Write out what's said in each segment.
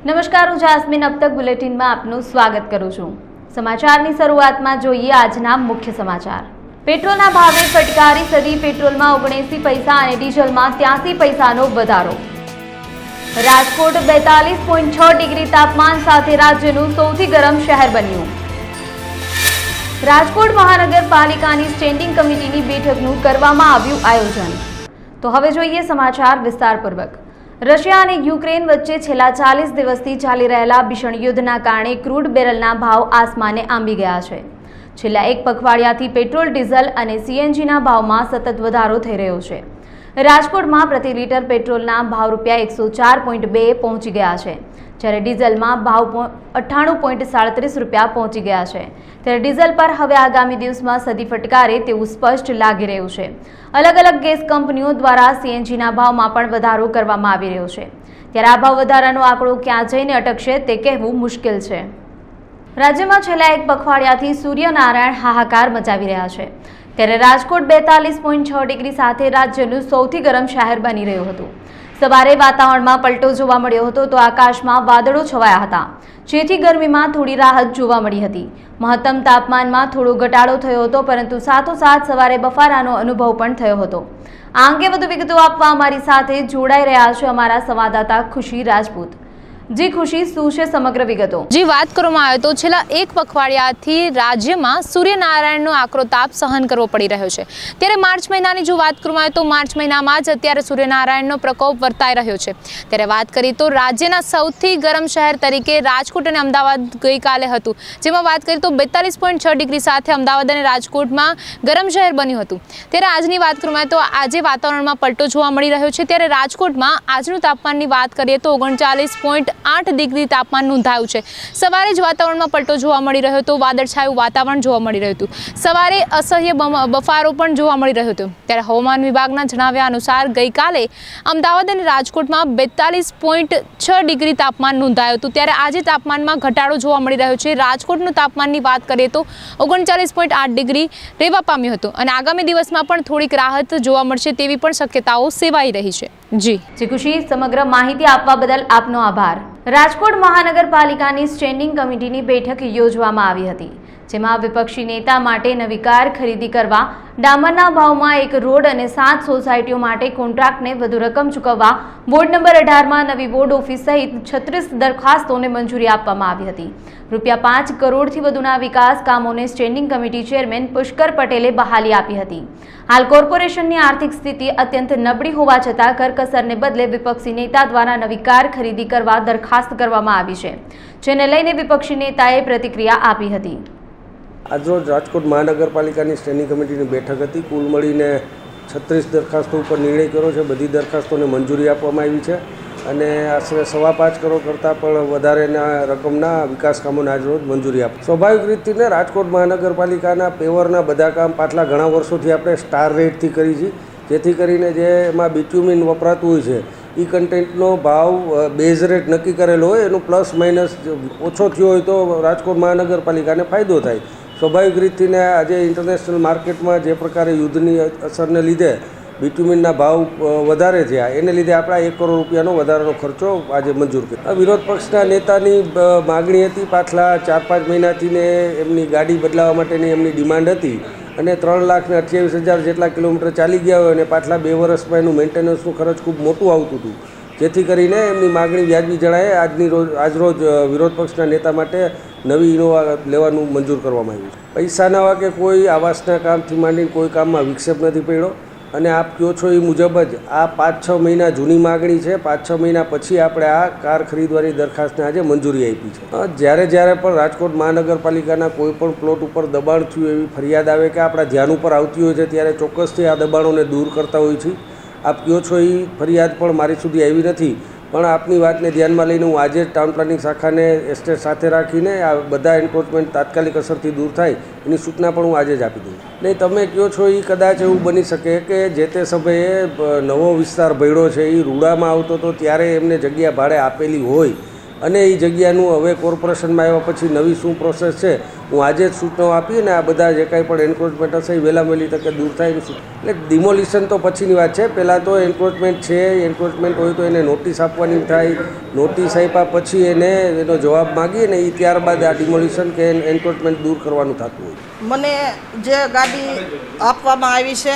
નમસ્કાર, હું જાસ્મીન अब तक બુલેટિનમાં આપનું સ્વાગત કરું છું। સમાચારની શરૂઆતમાં જોઈએ આજના મુખ્ય સમાચાર। પેટ્રોલના ભાવે ફટકારી સદી, પેટ્રોલમાં 79 પૈસા અને ડીઝલમાં 83 પૈસાનો વધારો। રાજકોટ 42.6 ડિગ્રી તાપમાન સાથે રાજ્યનું સૌથી ગરમ શહેર બન્યું। રાજકોટ મહાનગરપાલિકાની સ્ટેન્ડિંગ કમિટીની બેઠકનું કરવામાં આવ્યું આયોજન। તો હવે જોઈએ સમાચાર વિસ્તારપૂર્વક। રશિયા અને યુક્રેન વચ્ચે છેલ્લા 40 દિવસથી ચાલી રહેલા ભીષણ યુદ્ધના કારણે ક્રૂડ બેરલના ભાવ આસમાને આંબી ગયા છે। છેલ્લા એક પખવાડિયાથી પેટ્રોલ, ડીઝલ અને સીએનજીના ભાવમાં સતત વધારો થઈ રહ્યો છે। રાજકોટમાં પ્રતિ લીટર પેટ્રોલના ભાવ ₹104.2 પહોંચી ગયા છે, જ્યારે ડીઝલમાં ભાવ ₹98.37 પહોંચી ગયા છે। ત્યારે ડીઝલ પર હવે આગામી દિવસમાં સદી ફટકારે તેવું સ્પષ્ટ લાગી રહ્યું છે। અલગ અલગ ગેસ કંપનીઓ દ્વારા સીએનજીના ભાવમાં પણ વધારો કરવામાં આવી રહ્યો છે। ત્યારે આ ભાવ વધારાનો આંકડો ક્યાં જઈને અટકશે તે કહેવું મુશ્કેલ છે। રાજ્યમાં છેલ્લા એક પખવાડિયાથી સૂર્યનારાયણ હાહાકાર મચાવી રહ્યા છે। ત્યારે રાજકોટ 42.6 ડિગ્રી સાથે રાજ્યનું સૌથી ગરમ શહેર બની રહ્યું હતું। સવારે વાતાવરણમાં પલટો જોવા મળ્યો હતો તો આકાશમાં વાદળો છવાયા હતા, જેથી ગરમીમાં થોડી રાહત જોવા મળી હતી। મહત્તમ તાપમાનમાં થોડો ઘટાડો થયો હતો, પરંતુ સાથોસાથ સવારે બફારાનો અનુભવ પણ થયો હતો। આ અંગે વધુ વિગતો આપવા અમારી સાથે જોડાઈ રહ્યા છે અમારા સંવાદદાતા ખુશી રાજપૂત। જી ખુશી, શું છે સમગ્ર વિગતો? જી, વાત કરવામાં આવે તો છેલ્લા એક પખવાડિયાથી રાજ્યમાં સૂર્યનારાયણનો આકરો તાપ સહન કરવો પડી રહ્યો છે। ત્યારે માર્ચ મહિનાની જો વાત કરવામાં આવે તો માર્ચ મહિનામાં જ અત્યારે સૂર્યનારાયણનો પ્રકોપ વર્તાઈ રહ્યો છે। ત્યારે વાત કરીએ તો રાજ્યના સૌથી ગરમ શહેર તરીકે રાજકોટ અને અમદાવાદ ગઈકાલે હતું, જેમાં વાત કરીએ તો 42.6 ડિગ્રી સાથે અમદાવાદ અને રાજકોટમાં ગરમ શહેર બન્યું હતું। ત્યારે આજની વાત કરવામાં આવે તો આજે વાતાવરણમાં પલટો જોવા મળી રહ્યો છે। ત્યારે રાજકોટમાં આજનું તાપમાનની વાત કરીએ તો 39.8 ડિગ્રી તાપમાન નોંધાયું છે। સવારે જ વાતાવરણમાં પલટો જોવા મળી રહ્યો હતો, વાદળછાયું વાતાવરણ જોવા મળી રહ્યું હતું। સવારે અસહ્ય બફારો પણ જોવા મળી રહ્યો હતો। ત્યારે હવામાન વિભાગના જણાવ્યા અનુસાર ગઈકાલે અમદાવાદ અને રાજકોટમાં 42.6 ડિગ્રી તાપમાન નોંધાયું હતું। ત્યારે આજે તાપમાનમાં ઘટાડો જોવા મળી રહ્યો છે। રાજકોટનું તાપમાનની વાત કરીએ તો 39.8 ડિગ્રી રહેવા પામ્યું હતું અને આગામી દિવસમાં પણ થોડીક રાહત જોવા મળશે તેવી પણ શક્યતાઓ સેવાઈ રહી છે। જી ખુશી, સમગ્ર માહિતી આપવા બદલ આપનો આભાર। રાજકોટ મહાનગરપાલિકાની સ્ટેન્ડિંગ કમિટીની બેઠક યોજવામાં આવી હતી, જેમાં વિપક્ષી નેતા માટે નવી કાર ખરીદી કરવા, ડામરના ભાવમાં એક રોડ અને 7 સોસાયટીઓ માટે કોન્ટ્રાક્ટને વધુ રકમ ચૂકવવા, વોર્ડ નંબર 18માં નવી વોર્ડ ઓફિસ સહિત 36 દરખાસ્તોને મંજૂરી આપવામાં આવી હતી। ₹5 કરોડથી વધુના વિકાસ કામોને સ્ટેન્ડિંગ કમિટી ચેરમેન પુષ્કર પટેલે બહાલી આપી હતી। હાલ કોર્પોરેશનની આર્થિક સ્થિતિ અત્યંત નબળી હોવા છતાં કરકસરને બદલે વિપક્ષી નેતા દ્વારા નવી કાર ખરીદી કરવા દરખાસ્ત કરવામાં આવી છે, જેને લઈને વિપક્ષી નેતાએ પ્રતિક્રિયા આપી હતી। આજરોજ રાજકોટ મહાનગરપાલિકાની સ્ટેન્ડિંગ કમિટીની બેઠક હતી। કુલ મળીને 36 દરખાસ્તો ઉપર નિર્ણય કર્યો છે। બધી દરખાસ્તોને મંજૂરી આપવામાં આવી છે અને આશરે 5.25 કરોડ કરતાં પણ વધારેના રકમના વિકાસ કામોને આજરોજ મંજૂરી આપી। સ્વાભાવિક રીતથી રાજકોટ મહાનગરપાલિકાના પેવરના બધા કામ પાછલા ઘણા વર્ષોથી આપણે સ્ટાર રેટથી કરી છે, જેથી કરીને જે એમાં બિટ્યુમિન વપરાતું હોય છે એ કન્ટેન્ટનો ભાવ બેઝ રેટ નક્કી કરેલો હોય, એનું પ્લસ માઇનસ ઓછો થયો હોય તો રાજકોટ મહાનગરપાલિકાને ફાયદો થાય। સ્વાભાવિક રીતથી આજે ઇન્ટરનેશનલ માર્કેટમાં જે પ્રકારે યુદ્ધની અસરને લીધે બિટ્યુમિનના ભાવ વધારે થયા, એને લીધે આપણા 1 કરોડ રૂપિયાનો વધારાનો ખર્ચો આજે મંજૂર કર્યો। વિરોધ પક્ષના નેતાની માગણી હતી, પાછલા 4-5 મહિનાથી ને એમની ગાડી બદલાવવા માટેની એમની ડિમાન્ડ હતી અને 3,28,000 જેટલા કિલોમીટર ચાલી ગયા હોય અને પાછલા 2 વર્ષમાં એનું મેન્ટેનન્સનું ખર્ચ ખૂબ મોટું આવતું હતું, જેથી કરીને એમની માગણી વ્યાજબી જણાય આજરોજ વિરોધ પક્ષના નેતા માટે નવી ઇનોવા લેવાનું મંજૂર કરવામાં આવ્યું છે। પૈસાના વાકે કોઈ આવાસના કામથી માંડીને કોઈ કામમાં વિક્ષેપ નથી પડ્યો અને આપ કહો છો એ મુજબ જ આ 5-6 મહિના જૂની માગણી છે। 5-6 મહિના પછી આપણે આ કાર ખરીદવાની દરખાસ્તને આજે મંજૂરી આપી છે। જ્યારે પણ રાજકોટ મહાનગરપાલિકાના કોઈ પણ પ્લોટ ઉપર દબાણ થયું એવી ફરિયાદ આવે કે આપણા ધ્યાન ઉપર આવતી હોય છે, ત્યારે ચોક્કસથી આ દબાણોને દૂર કરતા હોય છે। આપ કહો છો એ ફરિયાદ પણ મારી સુધી આવી નથી, પણ આપની વાતને ધ્યાનમાં લઈને હું આજે જ ટાઉન પ્લાનિંગ શાખાને એસ્ટેટ સાથે રાખીને આ બધા એન્ક્રોચમેન્ટ તાત્કાલિક અસરથી દૂર થાય એની સૂચના પણ હું આજે જ આપી દઉં। નહીં, તમે કહો છો એ કદાચ એવું બની શકે કે જે તે સમયે નવો વિસ્તાર ભળ્યો છે એ રૂડામાં આવતો હતો ત્યારે એમને જગ્યા ભાડે આપેલી હોય અને એ જગ્યાનું હવે કોર્પોરેશનમાં આવ્યા પછી નવી શું પ્રોસેસ છે હું આજે જ સૂચનાઓ આપી અને આ બધા જે કાંઈ પણ એન્ક્રોચમેન્ટ હશે એ વહેલામાં વહેલી તકે દૂર થાય એટલે ડિમોલિશન તો પછીની વાત છે. પહેલાં તો એન્ક્રોચમેન્ટ છે, એન્ક્રોચમેન્ટ હોય તો એને નોટિસ આપવાની થાય, નોટિસ આપ્યા પછી એને એનો જવાબ માગીએ ને એ ત્યારબાદ આ ડિમોલિશન કે એન્ક્રોચમેન્ટ દૂર કરવાનું થતું હોય. મને જે ગાડી આપવામાં આવી છે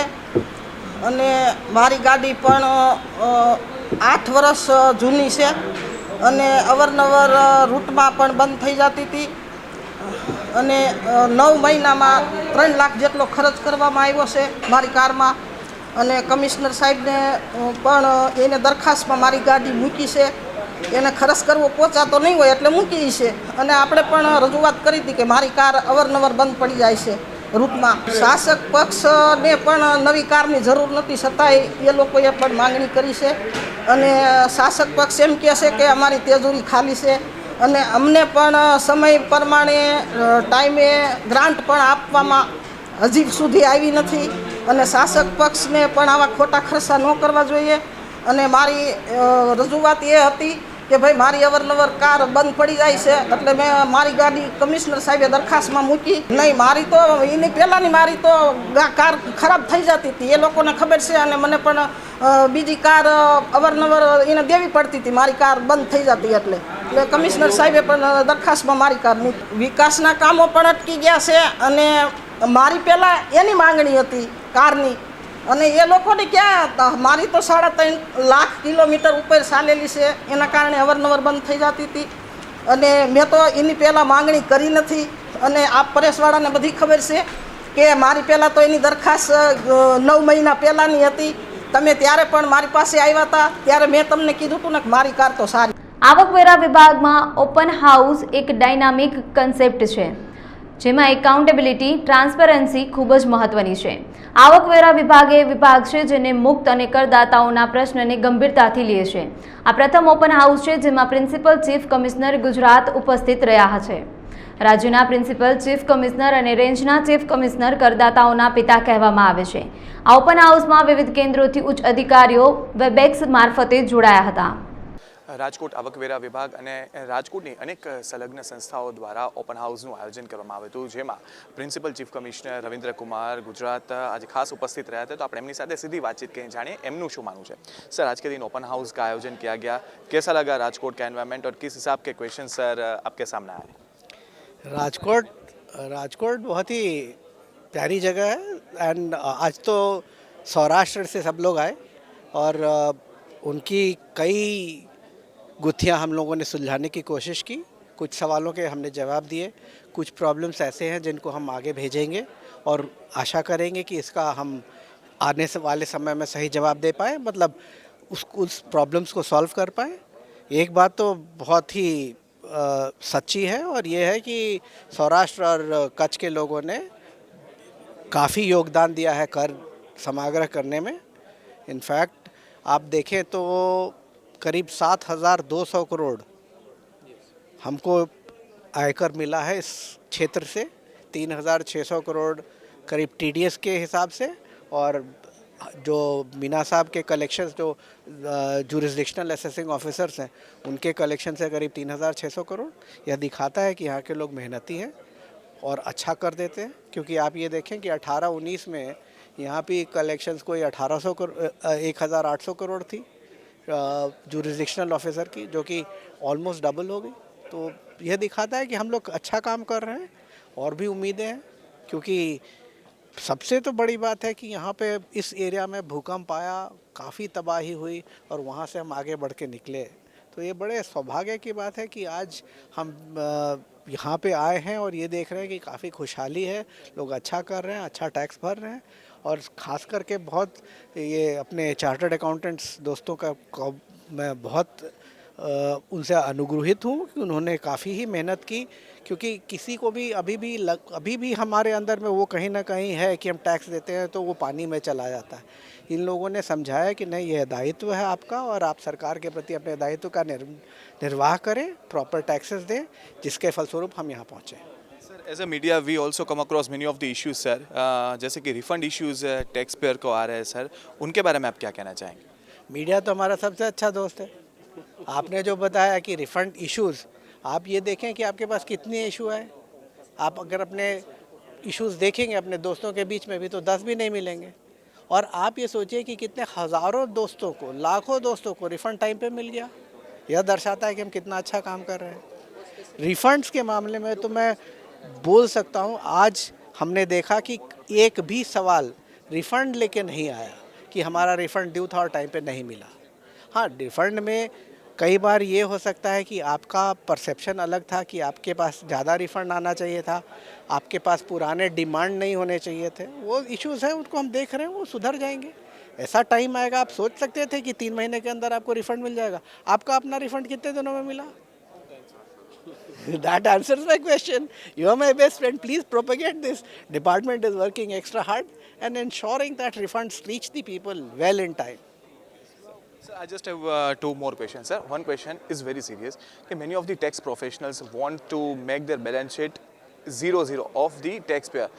અને મારી ગાડી પણ 8 વર્ષ જૂની છે અને અવારનવાર રૂટમાં પણ બંધ થઈ જતી હતી અને 9 મહિનામાં 3 લાખ જેટલો ખર્ચ કરવામાં આવ્યો છે મારી કારમાં. અને કમિશનર સાહેબને પણ એને દરખાસ્તમાં મારી ગાડી મૂકી છે, એને ખર્ચ કરવો પહોંચાતો નહીં હોય એટલે મૂકી છે. અને આપણે પણ રજૂઆત કરી હતી કે મારી કાર અવારનવાર બંધ પડી જાય છે રૂટમાં. શાસક પક્ષને પણ નવી કારની જરૂર નથી, છતાંય એ લોકોએ પણ માંગણી કરી છે અને શાસક પક્ષ એમ કહે છે કે અમારી તેજોરી ખાલી છે અને અમને પણ સમય પ્રમાણે ટાઈમે ગ્રાન્ટ પણ આપવામાં હજી સુધી આવી નથી અને શાસક પક્ષને પણ આવા ખોટા ખર્ચા ન કરવા જોઈએ. અને મારી રજૂઆત એ હતી કે ભાઈ મારી અવારનવાર કાર બંધ પડી જાય છે એટલે મેં મારી ગાડી કમિશનર સાહેબે દરખાસ્તમાં મૂકી નહીં. મારી તો એની પહેલાંની મારી તો કાર ખરાબ થઈ જતી હતી, એ લોકોને ખબર છે અને મને પણ બીજી કાર અવારનવાર એને દેવી પડતી હતી, મારી કાર બંધ થઈ જતી એટલે કમિશનર સાહેબે પણ દરખાસ્તમાં મારી કાર મૂકી. વિકાસના કામો પણ અટકી ગયા છે અને મારી પહેલાં એની માંગણી હતી કારની અને એ લોકોને ક્યાં, મારી તો 3.5 લાખ કિલોમીટર ઉપર ચાલેલી છે, એના કારણે અવારનવાર બંધ થઈ જતી હતી અને મેં તો એની પહેલાં માંગણી કરી નથી. અને આ પરેશવાળાને બધી ખબર છે કે મારી પહેલાં તો એની દરખાસ્ત 9 મહિના પહેલાંની હતી. તમે ત્યારે પણ મારી પાસે આવ્યા હતા, ત્યારે મેં તમને કીધું હતું ને કે મારી કાર તો સારી. આવકવેરા વિભાગમાં ઓપન હાઉસ એક ડાયનામિક કન્સેપ્ટ છે જેમાં એકાઉન્ટેબિલિટી, ટ્રાન્સપરન્સી ખૂબ જ મહત્વની છે. આવકવેરા વિભાગ એ વિભાગ છે જેને મુક્ત અને કરદાતાઓના પ્રશ્નને ગંભીરતાથી લે છે. આ પ્રથમ ઓપન હાઉસ છે જેમાં પ્રિન્સિપલ ચીફ કમિશનર ગુજરાત ઉપસ્થિત રહ્યા છે. રાજ્યના પ્રિન્સિપલ ચીફ કમિશનર અને રેન્જના ચીફ કમિશનર કરદાતાઓના પિતા કહેવામાં આવે છે. આ ઓપન હાઉસમાં વિવિધ કેન્દ્રોથી ઉચ્ચ અધિકારીઓ વેબેક્સ મારફતે જોડાયા હતા. રાજકોટ આવકવેરા વિભાગ અને રાજકોટની અનેક સંલગ્ન સંસ્થાઓ દ્વારા ઓપન હાઉસનું આયોજન કરવામાં આવ્યું હતું, જેમાં principal chief commissioner Ravindra Kumar Gujarat આજે ખાસ उपस्थित रहे थे. तो आप एमनी साथ सीधी बातचीत करें, जानिए एमનું શું માનવું છે. सर, आज के दिन ओपन हाउस का आयोजन किया गया, कैसा लगा राजकोट का एनवायरनमेंट और किस हिसाब के क्वेश्चन सर आपके सामने आए? राजकोट बहुत ही प्यारी जगह है एंड आज तो सौराष्ट्र से सब लोग आए और उनकी कई गुत्थियां हम लोगों ने सुलझाने की कोशिश की. कुछ सवालों के हमने जवाब दिए, कुछ प्रॉब्लम्स ऐसे हैं जिनको हम आगे भेजेंगे और आशा करेंगे कि इसका हम आने से वाले समय में सही जवाब दे पाएँ, मतलब उस प्रॉब्लम्स को सॉल्व कर पाएँ. एक बात तो बहुत ही सच्ची है और ये है कि सौराष्ट्र और कच्छ के लोगों ने काफ़ी योगदान दिया है कर समाग्रह करने में. इनफैक्ट आप देखें तो करीब 7,200 करोड़ हमको आयकर मिला है इस क्षेत्र से. 3,600 करोड़ करीब TDS के हिसाब से और जो मीना साहब के कलेक्शंस जो जुरिस्डिक्शनल असेसिंग ऑफिसर्स हैं उनके कलेक्शन से करीब 3,600 करोड़. यह दिखाता है कि यहाँ के लोग मेहनती हैं और अच्छा कर देते हैं. क्योंकि आप ये देखें कि 18-19 में यहाँ भी कलेक्शंस कोई 1,800 करोड़ थी जुरिस्डिक्शनल ऑफिसर की, जो कि ऑलमोस्ट डबल हो गई. तो यह दिखाता है कि हम लोग अच्छा काम कर रहे हैं और भी उम्मीदें हैं. क्योंकि सबसे तो बड़ी बात है कि यहाँ पे इस एरिया में भूकंप आया, काफ़ी तबाही हुई और वहाँ से हम आगे बढ़ के निकले. तो ये बड़े सौभाग्य की बात है कि आज हम यहाँ पे आए हैं और ये देख रहे हैं कि काफ़ी खुशहाली है, लोग अच्छा कर रहे हैं, अच्छा टैक्स भर रहे हैं. और ख़ास करके बहुत ये अपने चार्टर्ड अकाउंटेंट्स दोस्तों का मैं बहुत उनसे अनुग्रहित हूँ कि उन्होंने काफ़ी ही मेहनत की. क्योंकि किसी को भी अभी भी हमारे अंदर में वो कहीं ना कहीं है कि हम टैक्स देते हैं तो वो पानी में चला जाता है. इन लोगों ने समझाया कि नहीं, यह दायित्व है आपका और आप सरकार के प्रति अपने दायित्व का निर्वाह करें, प्रॉपर टैक्सेस दें, जिसके फलस्वरूप हम यहाँ पहुँचे. Sir, as a media we also come across many of the issues sir, जैसे कि रिफंड इश्यूज टैक्स पेयर को आ रहे हैं सर, उनके बारे में आप क्या कहना चाहेंगे? मीडिया तो हमारा सबसे अच्छा दोस्त है. आपने जो बताया कि रिफंड इश्यूज़, आप ये देखें कि आपके पास कितने इशू है। आप अगर अपने इश्यूज़ देखेंगे अपने दोस्तों के बीच में भी तो 10 भी नहीं मिलेंगे। और आप ये सोचिए कि कितने हज़ारों दोस्तों को, लाखों दोस्तों को रिफ़ंड टाइम पे मिल गया। यह दर्शाता है कि हम कितना अच्छा काम कर रहे हैं। रिफ़ंड्स के मामले में तो मैं बोल सकता हूँ, आज हमने देखा कि एक भी सवाल रिफ़ंड लेके नहीं आया कि हमारा रिफ़ंड ड्यू था और टाइम पे नहीं मिला। हाँ, रिफ़ंड में कई बार ये हो सकता है कि आपका परसेप्शन अलग था कि आपके पास ज़्यादा रिफ़ंड आना चाहिए था, आपके पास पुराने डिमांड नहीं होने चाहिए थे। वो इश्यूज़ हैं, उनको हम देख रहे हैं, वो सुधर जाएंगे। ऐसा टाइम आएगा, आप सोच सकते थे कि 3 महीने के अंदर आपको रिफ़ंड मिल जाएगा। आपका अपना रिफ़ंड कितने दिनों में मिला? That answers my question. You are my best friend. Please propagate this. Department is working extra hard and ensuring that refunds reach the people well in time. Sir, I just have 2 more questions, sir. One question is very serious. Okay, many of the tax professionals want to make their balance sheet 0-0 of the taxpayer.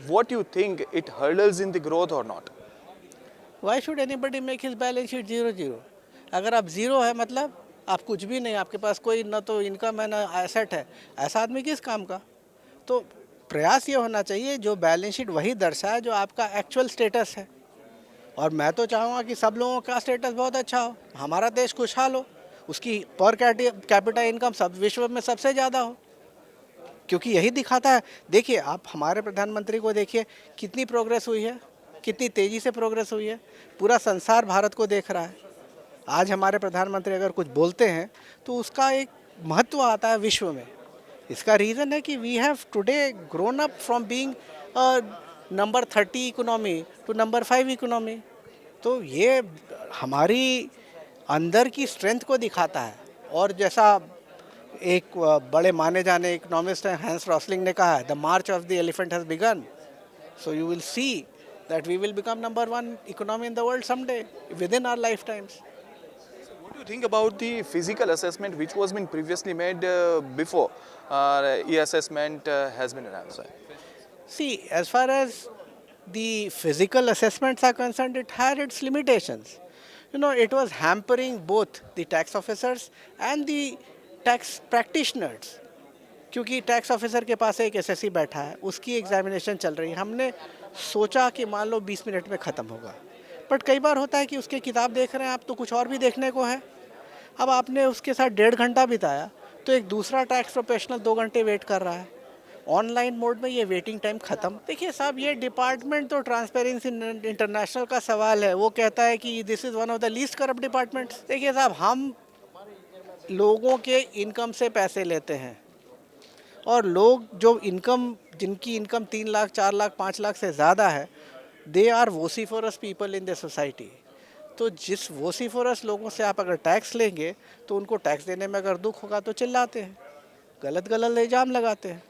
What do you think, it hurdles in the growth or not? Why should anybody make his balance sheet 0-0? अगर आप zero है मतलब आप कुछ भी नहीं, आपके पास कोई ना तो इनकम है ना एसेट है, ऐसा आदमी किस काम का? तो प्रयास ये होना चाहिए जो बैलेंस शीट वही दर्शाए जो आपका एक्चुअल स्टेटस है। और मैं तो चाहूँगा कि सब लोगों का स्टेटस बहुत अच्छा हो, हमारा देश खुशहाल हो, उसकी पर कैपिटा इनकम सब विश्व में सबसे ज़्यादा हो, क्योंकि यही दिखाता है। देखिए, आप हमारे प्रधानमंत्री को देखिए, कितनी प्रोग्रेस हुई है, कितनी तेज़ी से प्रोग्रेस हुई है। पूरा संसार भारत को देख रहा है। आज हमारे प्रधानमंत्री अगर कुछ बोलते हैं तो उसका एक महत्व आता है विश्व में। इसका रीज़न है कि we have today grown up from being number 30 economy to number 5 economy. तो ये हमारी अंदर की स्ट्रेंथ को दिखाता है। और जैसा एक बड़े माने जाने इकोनॉमिस्ट हैं हैंस रॉसलिंग ने कहा है, the March of the elephant has begun, so you will see that we will become number 1 economy in the world someday within our lifetimes. What do you think about the physical assessment which was been previously made before e-assessment has been announced? See, as far as the physical assessments are concerned, it had its limitations. You know, it was hampering both the tax officers and the tax practitioners. क्योंकि tax officer के पास एक SSC बैठा है, उसकी examination चल रही है। हमने सोचा कि मान लो 20 मिनट में ख़त्म होगा, बट कई बार होता है कि उसके किताब देख रहे हैं आप तो कुछ और भी देखने को है। अब आपने उसके साथ 1.5 घंटा बिताया तो एक दूसरा टैक्स प्रोफेशनल 2 घंटे वेट कर रहा है। ऑनलाइन मोड में ये वेटिंग टाइम ख़त्म। देखिए साहब, ये डिपार्टमेंट तो ट्रांसपेरेंसी इंटरनेशनल का सवाल है। वो कहता है कि this is one of the least corrupt departments. देखिए साहब, हम लोगों के इनकम से पैसे लेते हैं और लोग जो जिनकी इनकम 3 लाख 4 लाख 5 लाख से ज़्यादा है, they are vociferous people in the society. तो जिस वोसीफोरस लोगों से आप अगर टैक्स लेंगे तो उनको टैक्स देने में अगर दुख होगा तो चिल्लाते हैं, गलत इल्ज़ाम लगाते हैं।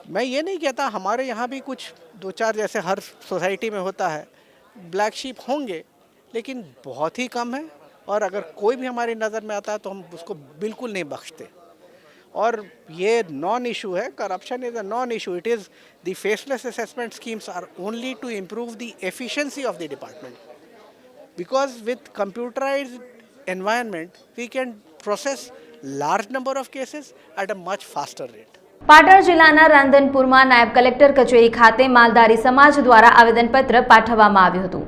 मैं ये नहीं कहता, हमारे यहाँ भी कुछ 2-4 जैसे हर सोसाइटी में होता है, ब्लैक शीप होंगे, लेकिन बहुत ही कम है। और अगर कोई भी हमारी नज़र में आता है तो हम उसको बिल्कुल नहीं बख्शते। और ये नॉन इशू है, corruption is a non issue. It is the faceless assessment schemes are only to improve the efficiency of the department, because with computerised environment we can process large number of cases at a much faster rate. Patan જિલ્લાના રાંધનપુરમાં નાયબ collector કચેરી ખાતે માલધારી સમાજ દ્વારા આવેદનપત્ર પાઠવવામાં આવ્યું હતું।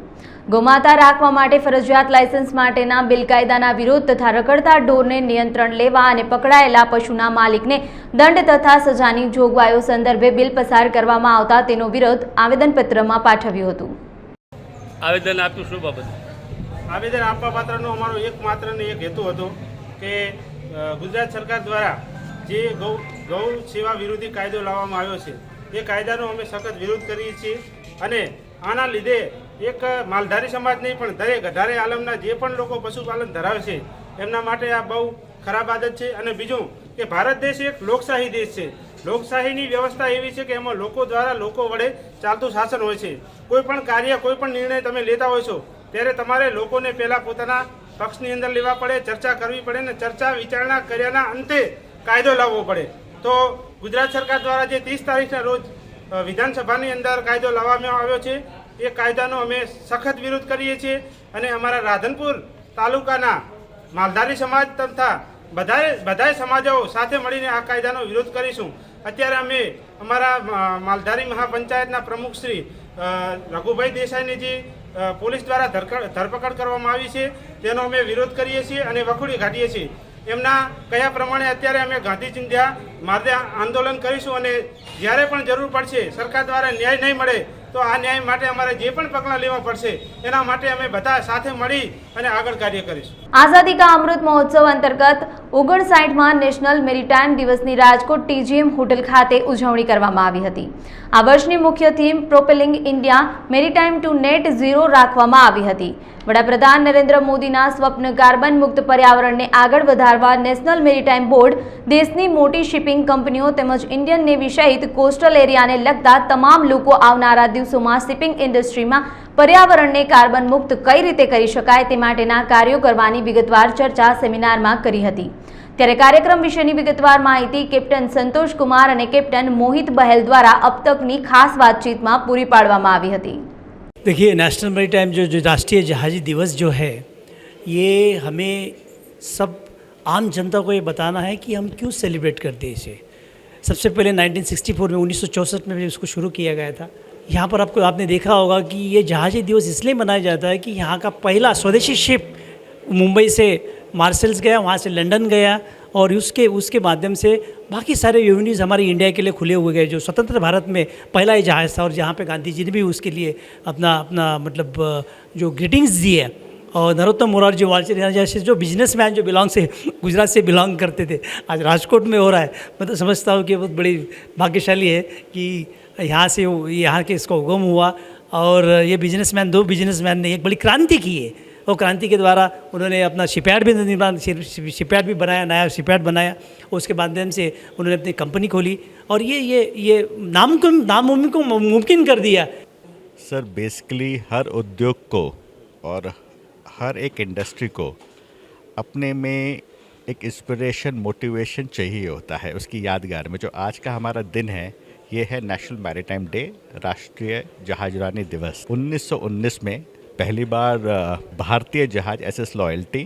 ગોમાતા રાખવા માટે ફરજિયાત લાયસન્સ માટેના બિલકાયદાના વિરોધ તથા રખડતા ઢોરને નિયંત્રણ લેવા અને પકડાયેલા પશુના માલિકને દંડ તથા સજાની જોગવાઈઓ સંદર્ભે બિલ પસાર કરવામાં આવતા તેનો વિરોધ આવેદનપત્રમાં પાઠવ્યું હતું। આવેદન આપ્યું શું બાબત? આવેદન આપવા પાત્રનો અમારો એકમાત્ર ને એક હેતુ હતો કે ગુજરાત સરકાર દ્વારા જે ગૌ સેવા વિરોધી કાયદો લાવવામાં આવ્યો છે એ કાયદાનો અમે સખત વિરોધ કરીએ છીએ। અને આના લીધે એક માલધારી સમાજ નહીં પણ દરેક અઢારે આલમના જે પણ લોકો પશુપાલન ધરાવે છે એમના માટે આ બહુ ખરાબ આદત છે। અને બીજું કે ભારત દેશ એક લોકશાહી દેશ છે। લોકશાહીની વ્યવસ્થા એવી છે કે એમાં લોકો દ્વારા લોકો વડે ચાલતું શાસન હોય છે। કોઈ પણ કાર્ય, કોઈ પણ નિર્ણય તમે લેતા હોય છો ત્યારે તમારે લોકોને પહેલાં પોતાના પક્ષની અંદર લેવા પડે, ચર્ચા કરવી પડે ને ચર્ચા વિચારણા કર્યાના અંતે કાયદો લાવવો પડે। તો ગુજરાત સરકાર દ્વારા જે 30 તારીખના રોજ વિધાનસભાની અંદર કાયદો લાવવામાં આવ્યો છે એ કાયદાનો અમે સખત વિરોધ કરીએ છીએ। અને અમારા રાધનપુર તાલુકાના માલધારી સમાજ તથા બધાય સમાજો સાથે મળીને આ કાયદાનો વિરોધ કરીશું. અત્યારે અમે અમારા માલધારી મહાપંચાયતના પ્રમુખ શ્રી રઘુભાઈ દેસાઈની જે પોલીસ દ્વારા ધરપકડ કરવામાં આવી છે તેનો અમે વિરોધ કરીએ છીએ અને વખોડી કાઢીએ છીએ. એમના કયા પ્રમાણે અત્યારે અમે ગાંધી ચિંધ્યા માર્ગે આંદોલન કરીશું અને જ્યારે પણ જરૂર પડશે સરકાર દ્વારા ન્યાય નહીં મળે તો આ ન્યાય માટે અમારે જે પણ પગલાં લેવા પડશે એના માટે અમે બધા સાથે મળી અને આગળ કાર્ય કરીશું. આઝાદી કા અમૃત મહોત્સવ અંતર્ગત 59માં નેશનલ મેરીટાઈમ દિવસની રાજકોટ TGM હોટલ ખાતે ઉજવણી કરવામાં આવી હતી. આ વર્ષની મુખ્ય theme propelling India maritime to net zero રાખવામાં આવી હતી. વડાપ્રધાન નરેન્દ્ર મોદીના સ્વપ્ન કાર્બન મુક્ત પર્યાવરણને આગળ વધારવા નેશનલ મેરીટાઈમ બોર્ડ દેશની મોટી શિપિંગ કંપનીઓ તેમજ ઇન્ડિયન નેવી સહિત કોસ્ટલ એરિયાને લગતા તમામ લોકો આવનારા દિવસોમાં શિપિંગ ઇન્ડસ્ટ્રીમાં પર્યાવરણને કાર્બન મુક્ત કઈ રીતે કરી શકાય તે માટેના કાર્યો કરવાની વિગતવાર ચર્ચા સેમિનારમાં કરી હતી. ત્યારે કાર્યક્રમ વિશેની વિગતવાર માહિતી કેપ્ટન સંતોષ કુમાર અને કેપ્ટन मोहित बहल द्वारा अब तकनी खास बातचीत में पूरी पाड़वामां आवी हती. देखिए, नेशनल मैरीटाइम जो राष्ट्रीय जहाजी दिवस जो है, ये हमें सब आम जनता को ये बताना है कि हम क्यों सेलिब्रेट करते हैं इसे. सबसे पहले 1964 में 1964 में इसको शुरू किया गया था. यहाँ पर आपने देखा होगा कि ये जहाजी दिवस इसलिए मनाया जाता है कि यहाँ का पहला स्वदेशी शिप मुंबई से मार्सेल्स गया, वहाँ से लंदन गया और उसके माध्यम से बाकी सारे एवेन्यूज़ हमारे इंडिया के लिए खुले हुए गए. जो स्वतंत्र भारत में पहला ही जहाज़ था और जहाँ पे गांधी जी ने भी उसके लिए अपना मतलब जो ग्रीटिंग्स दी है. और नरोत्तम मोरारजी वालचंद जैसे जो बिजनेसमैन जो गुजरात से बिलोंग करते थे, आज राजकोट में हो रहा है. मैं तो समझता हूँ कि बहुत बड़ी भाग्यशाली है कि यहाँ के इसका उगम हुआ और ये दो बिजनेसमैन ने एक बड़ी क्रांति की है. वो क्रांति के द्वारा उन्होंने अपना शिपयार्ड भी बनाया, नया शिपयार्ड बनाया. उसके माध्यम से उन्होंने अपनी कंपनी खोली और ये नामुमकिन को मुमकिन कर दिया. सर, बेसिकली हर उद्योग को और हर एक इंडस्ट्री को अपने में एक इंस्पिरेशन, मोटिवेशन चाहिए होता है उसकी यादगार में. जो आज का हमारा दिन है ये है नेशनल मैरीटाइम डे, राष्ट्रीय जहाजरानी दिवस. 1919 में पहली बार भारतीय जहाज SS लॉयल्टी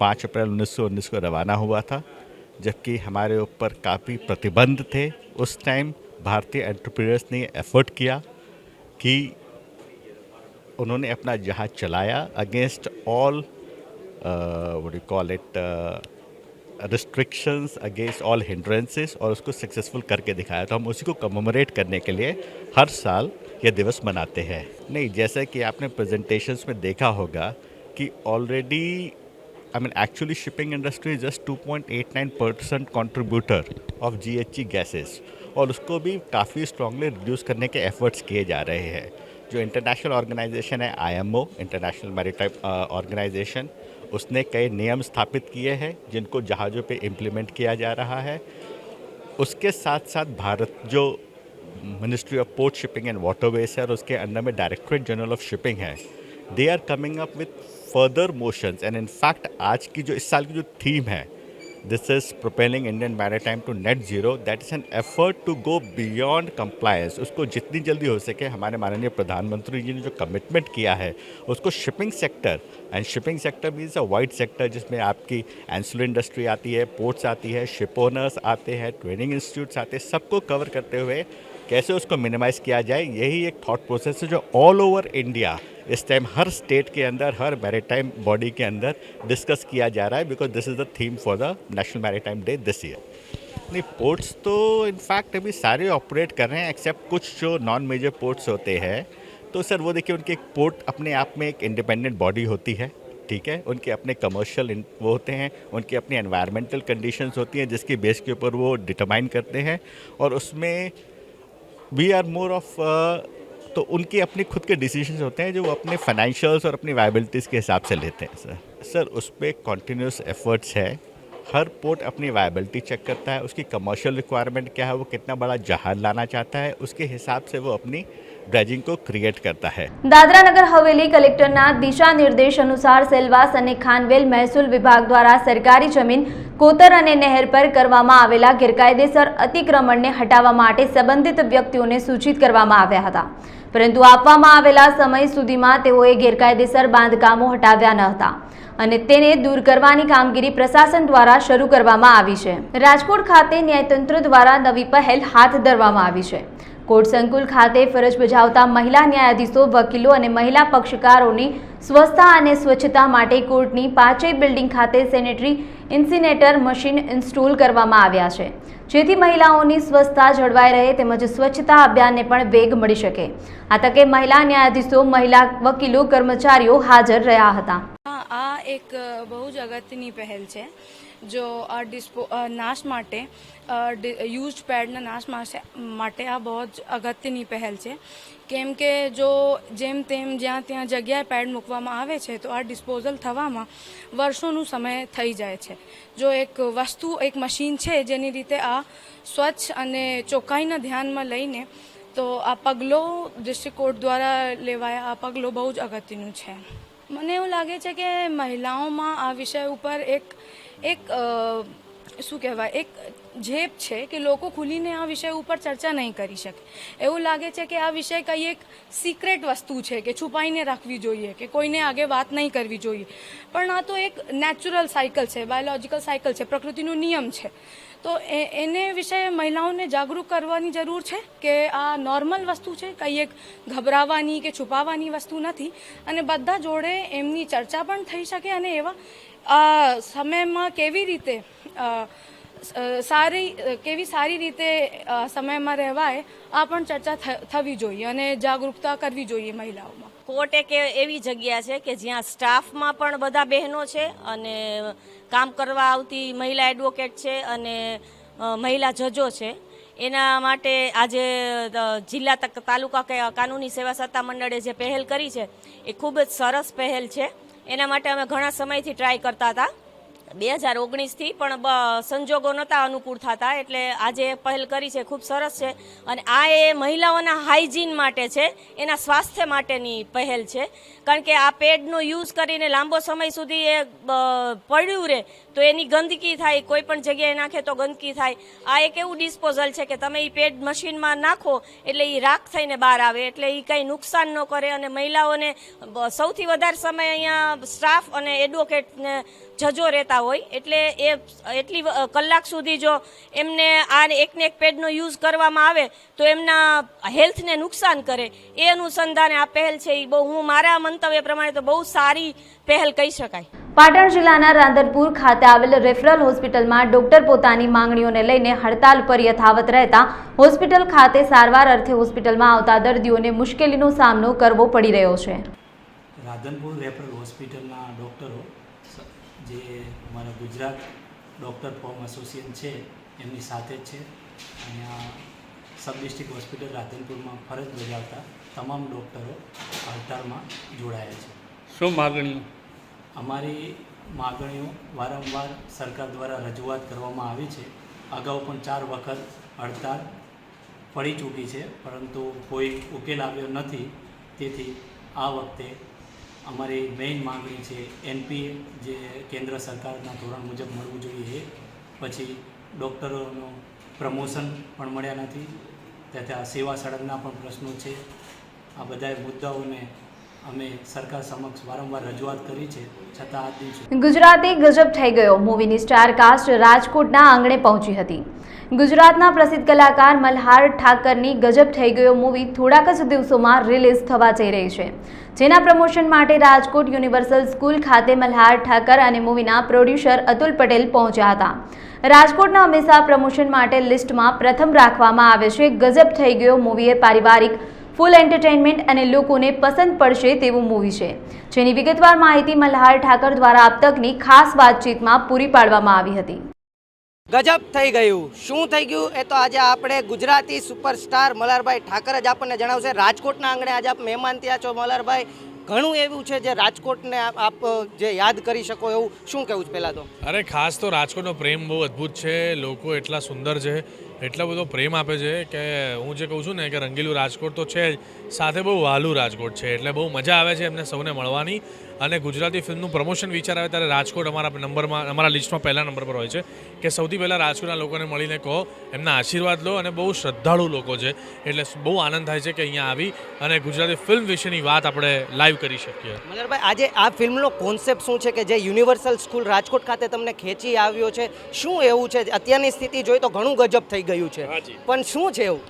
5 अप्रैल 1919 को रवाना हुआ था. जबकि हमारे ऊपर काफ़ी प्रतिबंध थे उस टाइम. भारतीय एंटरप्रेन्योर्स ने एफर्ट किया कि उन्होंने अपना जहाज चलाया against all what you call it restrictions, against all hindrances और उसको सक्सेसफुल करके दिखाया. तो हम उसी को कमेमोरेट करने के लिए हर साल ये दिवस मनाते हैं. नहीं, जैसा कि आपने प्रेजेंटेशंस में देखा होगा कि already actually shipping industry is just 2.89% contributor of GHG gases और उसको भी काफ़ी स्ट्रांगली रिड्यूस करने के एफर्ट्स किए जा रहे हैं. जो इंटरनेशनल ऑर्गेनाइजेशन है IMO, इंटरनेशनल मैरीटाइम ऑर्गेनाइजेशन, उसने कई नियम स्थापित किए हैं जिनको जहाज़ों पे इम्प्लीमेंट किया जा रहा है. उसके साथ साथ भारत जो ministry of port shipping and waterways है और उसके अंडर में डायरेक्टरेट जनरल ऑफ शिपिंग है, they are coming up with further motions. And in fact आज की जो इस साल की जो थीम है, this is propelling Indian maritime to net zero, that is an effort to go beyond compliance. उसको जितनी जल्दी हो सके हमारे माननीय प्रधानमंत्री जी ने जो कमिटमेंट किया है उसको shipping sector, and shipping sector means a wide sector जिसमें आपकी एंसिलरी इंडस्ट्री आती है, पोर्ट्स आती है, शिप ओनर्स आते हैं, ट्रेनिंग इंस्टीट्यूट्स आते हैं, सबको कवर करते हुए कैसे उसको मिनिमाइज़ किया जाए. यही एक थॉट प्रोसेस है जो ऑल ओवर इंडिया इस टाइम हर स्टेट के अंदर, हर मैरीटाइम बॉडी के अंदर डिस्कस किया जा रहा है. Because this is the theme for the national maritime day this year. नहीं, पोर्ट्स तो इनफैक्ट अभी सारे ऑपरेट कर रहे हैं एक्सेप्ट कुछ जो नॉन मेजर पोर्ट्स होते हैं. तो सर वो देखिए, उनके पोर्ट अपने आप में एक इंडिपेंडेंट बॉडी होती है, ठीक है. उनके अपने कमर्शियल वो होते हैं, उनकी अपनी एनवायरमेंटल कंडीशंस होती हैं जिसकी बेस के ऊपर वो डिटरमाइन करते हैं और उसमें वी आर मोर ऑफ तो उनके अपने खुद के डिसीजंस होते हैं जो वो अपने फाइनेंशियल्स और अपनी वायबिलिटीज़ के हिसाब से लेते हैं. सर उस पर कॉन्टीन्यूस एफर्ट्स है. हर पोर्ट अपनी वायबिलिटी चेक करता है, उसकी कमर्शियल रिक्वायरमेंट क्या है, वो कितना बड़ा जहाज लाना चाहता है, उसके हिसाब से वो अपनी ड्रेजिंग को क्रिएट करता है. दादरा नगर हवेली कलेक्टરના દિશા નિર્દેશ અનુસાર સેલવાસ અને ખાનવેલ મહેસૂલ વિભાગ દ્વારા સરકારી જમીન કોતર અને નહેર પર કરવામાં આવેલા ગેરકાયદેસર અતિક્રમણને હટાવવા માટે સંબંધિત વ્યક્તિઓને સૂચિત કરવામાં આવ્યા હતા. પરંતુ આપવામાં આવેલા સમય સુધીમાં તેઓએ ગેરકાયદેસર બાંધકામો હટાવ્યા ન હતા. અને તેને દૂર કરવાની કામગીરી પ્રશાસન દ્વારા શરૂ કરવામાં આવી છે. રાજકોટ ખાતે ન્યાયતંત્ર દ્વારા નવી પહેલ હાથ ધરવામાં આવી છે. કોર્ટ સંકુલ ખાતે ફરજ બજાવતા મહિલા ન્યાયાધીશો, વકીલો અને મહિલા પક્ષકારોની સ્વચ્છતા અને સ્વચ્છતા માટે કોર્ટની 5 બિલ્ડિંગ ખાતે સેનેટરી ઇન્સિનેટર મશીન ઇન્સ્ટોલ કરવામાં આવ્યા છે, જેથી મહિલાઓની સ્વચ્છતા જળવાઈ રહે તેમજ સ્વચ્છતા અભિયાનને પણ વેગ મળી શકે. આ તકે મહિલા ન્યાયાધીશો, મહિલા વકીલો, કર્મચારીઓ હાજર રહ્યા હતા. આ એક બહુ જ અગત્યની પહેલ છે જો નાશ માટે યુઝડ પેડના નાશ માટે આ બહુ જ અગત્યની પહેલ છે, કેમ કે જો જેમ તેમ જ્યાં ત્યાં જગ્યાએ પેડ મૂકવામાં આવે છે તો આ ડિસ્પોઝલ થવામાં વર્ષોનો સમય થઈ જાય છે. જો એક વસ્તુ, એક મશીન છે જેની રીતે આ સ્વચ્છ અને ચોખ્ખાઈને ધ્યાનમાં લઈને તો આ પગલો ડિસ્ટ્રિક્ટ કોર્ટ દ્વારા લેવાયા આ પગલો બહુ જ અગત્યનું છે. મને એવું લાગે છે કે મહિલાઓમાં આ વિષય ઉપર એક શું કહેવાય, એક ઝેપ છે કે લોકો ખુલીને આ વિષય ઉપર ચર્ચા નહીં કરી શકે. એવું લાગે છે કે આ વિષય કંઈ એક સિક્રેટ વસ્તુ છે કે છુપાઈને રાખવી જોઈએ, કે કોઈને આગે વાત નહીં કરવી જોઈએ. પણ આ તો એક નેચરલ સાયકલ છે, બાયોલોજિકલ સાયકલ છે, પ્રકૃતિનો નિયમ છે. તો એને વિશે મહિલાઓને જાગૃત કરવાની જરૂર છે કે આ નોર્મલ વસ્તુ છે, કંઈ એક ગભરાવાની કે છુપાવવાની વસ્તુ નથી, અને બધા જોડે એમની ચર્ચા પણ થઈ શકે અને એવા સમયમાં કેવી રીતે સારી રીતે સમયમાં રહેવાય આ પણ ચર્ચા થવી જોઈએ અને જાગૃતતા કરવી જોઈએ મહિલાઓમાં. કોર્ટ એક એવી જગ્યા છે કે જ્યાં સ્ટાફમાં પણ બધા બહેનો છે અને કામ કરવા આવતી મહિલા એડવોકેટ છે અને મહિલા જજો છે. એના માટે આજે જિલ્લા તાલુકા કાનૂની સેવા સત્તા મંડળે જે પહેલ કરી છે એ ખૂબ જ સરસ પહેલ છે. એના માટે અમે ઘણા સમયથી ટ્રાય કરતા હતા, 2019થી, પણ સંજોગો નહોતા અનુકૂળ થતા, એટલે આજે પહેલ કરી છે, ખૂબ સરસ છે. અને આ એ મહિલાઓના હાઇજીન માટે છે, એના સ્વાસ્થ્ય માટેની પહેલ છે, કારણ કે આ પેડનો યુઝ કરીને લાંબો સમય સુધી એ પડ્યું રહે તો એની ગંદકી થાય, કોઈ પણ જગ્યાએ નાખે તો ગંદકી થાય. આ એક એવું ડિસ્પોઝલ છે કે તમે એ પેડ મશીનમાં નાખો એટલે એ રાખ થઈને બહાર આવે, એટલે એ કંઈ નુકસાન ન કરે. અને મહિલાઓને સૌથી વધારે સમય અહીંયા સ્ટાફ અને એડવોકેટને જજો રહેતા હોય, એટલે એ એટલી કલાક સુધી જો એમને આ એકને એક પેડનો યુઝ કરવામાં આવે તો એમના હેલ્થને નુકસાન કરે. એ અનુસંધાને આ પહેલ છે એ બહુ, હું મારા મંતવ્ય પ્રમાણે તો બહુ સારી પહેલ કહી શકાય. પાટણ જિલ્લાના રાંધનપુર ખાતે આવેલ રેફરલ હોસ્પિટલમાં ડોક્ટર પોતાની માંગણીઓને લઈને હડતાલ પર યથાવત રહેતા હોસ્પિટલ ખાતે સારવાર અર્થે હોસ્પિટલમાં આવતા દર્દીઓને મુશ્કેલીનો સામનો કરવો પડી રહ્યો છે. રાધનપુર રેફરલ હોસ્પિટલના ડૉક્ટરો જે અમારા ગુજરાત ડૉક્ટર ફોર્મ એસોસિએશન છે એમની સાથે જ છે. અહીંયા સબ ડિસ્ટ્રિક્ટ હોસ્પિટલ રાધનપુરમાં ફરજ બજાવતા તમામ ડૉક્ટરો હડતાળમાં જોડાયા છે. શું માગણીઓ? અમારી માગણીઓ વારંવાર સરકાર દ્વારા રજૂઆત કરવામાં આવી છે. અગાઉ પણ 4 વખત હડતાળ પડી ચૂકી છે, પરંતુ કોઈ ઉકેલ આવ્યો નથી. તેથી આ વખતે અમારી મેઇન માગણી છે NPA જે કેન્દ્ર સરકારના ધોરણ મુજબ મળવું જોઈએ, પછી ડૉક્ટરોનું પ્રમોશન પણ મળ્યા નથી, તથા સેવા સળંગના પણ પ્રશ્નો છે. આ બધા મુદ્દાઓને અમે સરકાર સમક્ષ વારંવાર રજૂઆત કરી છે, છતાં આજ દિવસે ગુજરાતી ગજબ થઈ ગયો મૂવીની સ્ટાર કાસ્ટ રાજકોટના આંગણે પહોંચી હતી. ગુજરાતના પ્રસિદ્ધ કલાકાર મલ્હાર ઠાકરની ગજબ થઈ ગયો મૂવી થોડાક જ દિવસોમાં રિલીઝ થવા જઈ રહી છે, જેના પ્રમોશન માટે રાજકોટ યુનિવર્સલ સ્કૂલ ખાતે મલ્હાર ઠાકર અને મૂવીના પ્રોડ્યુસર અતુલ પટેલ પહોંચ્યા હતા. રાજકોટના હંમેશા પ્રમોશન માટે લિસ્ટમાં પ્રથમ રાખવામાં આવે છે. ગજબ થઈ ગયો મૂવી એ પારિવારિક, ફૂલ એન્ટરટેનમેન્ટ અને લોકોને પસંદ પડશે તેવું મૂવી છે, જેની વિગતવાર માહિતી મલ્હાર ઠાકર દ્વારા આપ તકની ખાસ વાતચીતમાં પૂરી પાડવામાં આવી હતી. ગજબ થઈ ગયું. શું થઈ ગયું એ તો આજે આપણે ગુજરાતી સુપરસ્ટાર મલ્હારભાઈ ઠાકર જ આપણને જણાવશે. રાજકોટના આંગણે આજે આપ મહેમાન થયા છો મલ્હારભાઈ. ઘણું એવું છે જે રાજકોટને આપ જે યાદ કરી શકો એવું શું કહેવું છે પહેલાં તો? અરે ખાસ તો રાજકોટનો પ્રેમ બહુ અદ્ભુત છે. લોકો એટલા સુંદર છે, એટલો બધો પ્રેમ આપે છે કે હું જે કહું છું ને કે રંગીલું રાજકોટ તો છે જ, સાથે બહુ વહાલું રાજકોટ છે, એટલે બહુ મજા આવે છે એમને સૌને મળવાની. અને ગુજરાતી ફિલ્મનું પ્રમોશન વિચાર આવે ત્યારે રાજકોટ અમારા લિસ્ટમાં પહેલા નંબર પર હોય છે કે સૌથી પહેલાં રાજકોટના લોકોને મળીને કહો, એમના આશીર્વાદ લો, અને બહુ શ્રદ્ધાળુ લોકો છે એટલે બહુ આનંદ થાય છે કે અહીંયા આવી અને ગુજરાતી ફિલ્મ વિશેની વાત આપણે લાઈવ કરી શકીએ. મલ્હારભાઈ, આજે આ ફિલ્મનો કોન્સેપ્ટ શું છે કે જે યુનિવર્સલ સ્કૂલ રાજકોટ ખાતે તમને ખેંચી આવ્યો છે? શું એવું છે? અત્યારની સ્થિતિ જોઈ તો ઘણું ગજબ થઈ ગયું છે, પણ શું છે એવું?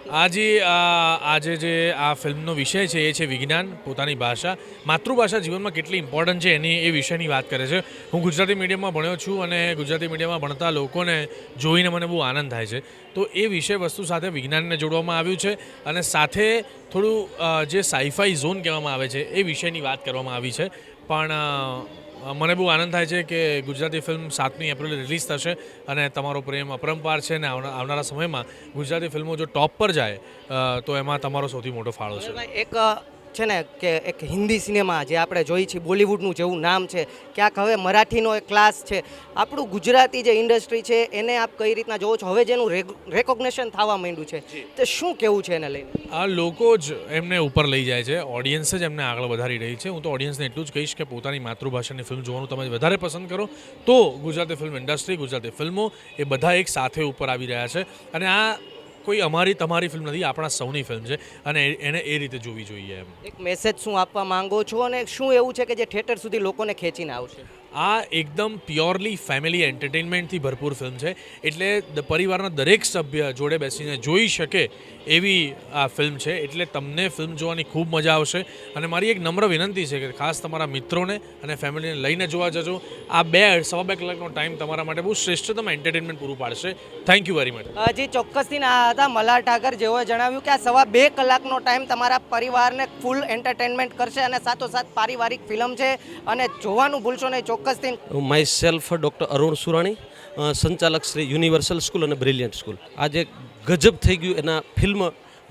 આજે જે આ ફિલ્મનો વિષય છે એ છે વિજ્ઞાન, પોતાની ભાષા, માતૃભાષા જીવનમાં કેટલી ઇમ્પોર્ટન્ટ છે એ વિષયની વાત કરે છે. હું ગુજરાતી મીડિયમમાં ભણ્યો છું અને ગુજરાતી મીડિયમમાં ભણતા લોકોને જોઈને મને બહુ આનંદ થાય છે. તો એ વિષય વસ્તુ સાથે વિજ્ઞાનને જોડવામાં આવ્યું છે અને સાથે થોડું જે સાઈફાઈ ઝોન કહેવામાં આવે છે એ વિષયની વાત કરવામાં આવી છે. પણ મને બહુ આનંદ થાય છે કે ગુજરાતી ફિલ્મ 7મી એપ્રિલે રિલીઝ થશે અને તમારો પ્રેમ અપરંપાર છે ને આવનારા સમયમાં ગુજરાતી ફિલ્મો જો ટોપ પર જાય તો એમાં તમારો સૌથી મોટો ફાળો છે. એક છે ને કે એક હિન્દી સિનેમા જે આપણે જોઈ છીએ, બોલિવૂડનું જેવું નામ છે, ક્યાંક હવે મરાઠીનો એક ક્લાસ છે, આપણું ગુજરાતી જે ઇન્ડસ્ટ્રી છે એને આપ કઈ રીતના જોવો છો? હવે જેનું રેકોગ્નેશન થવા માંડ્યું છે, તો શું કહેવું છે એને લઈને? આ લોકો જ એમને ઉપર લઈ જાય છે, ઓડિયન્સ જ એમને આગળ વધારી રહી છે. હું તો ઓડિયન્સને એટલું જ કહીશ કે પોતાની માતૃભાષાની ફિલ્મ જોવાનું તમે વધારે પસંદ કરો તો ગુજરાતી ફિલ્મ ઇન્ડસ્ટ્રી, ગુજરાતી ફિલ્મો એ બધા એક સાથે ઉપર આવી રહ્યા છે. અને આ કોઈ અમારી તમારી ફિલ્મ નથી, આપણા સૌની ફિલ્મ છે અને એને એ રીતે જોવી જોઈએ. એમ એક મેસેજ શું આપવા માંગો છો અને શું એવું છે કે જે થિયેટર સુધી લોકોને ખેંચીને આવશે? આ એકદમ પ્યોરલી ફેમિલી એન્ટરટેનમેન્ટથી ભરપૂર ફિલ્મ છે, એટલે પરિવારના દરેક સભ્ય જોડે બેસીને જોઈ શકે એવી આ ફિલ્મ છે. એટલે તમને ફિલ્મ જોવાની ખૂબ મજા આવશે. અને મારી એક નમ્ર વિનંતી છે કે ખાસ તમારા મિત્રોને અને ફેમિલીને લઈને જોવા જજો. આ 2-2.5 કલાકનો ટાઈમ તમારા માટે બહુ શ્રેષ્ઠતમ એન્ટરટેનમેન્ટ પૂરું પાડશે. Thank you very much. હજી ચોક્કસથી આ હતા મલ્હાર ઠાકર, જેઓએ જણાવ્યું કે આ 2.5 કલાકનો ટાઈમ તમારા પરિવારને ફૂલ એન્ટરટેનમેન્ટ કરશે અને સાથોસાથ પારિવારિક ફિલ્મ છે અને જોવાનું ભૂલશો નહીં ચોક્કસથી. My self doctor Arun Surani, સંચાલક શ્રી યુનિવર્સલ સ્કૂલ અને બ્રિલિયન્ટ સ્કૂલ. આજે ગજબ થઈ ગયું એના ફિલ્મ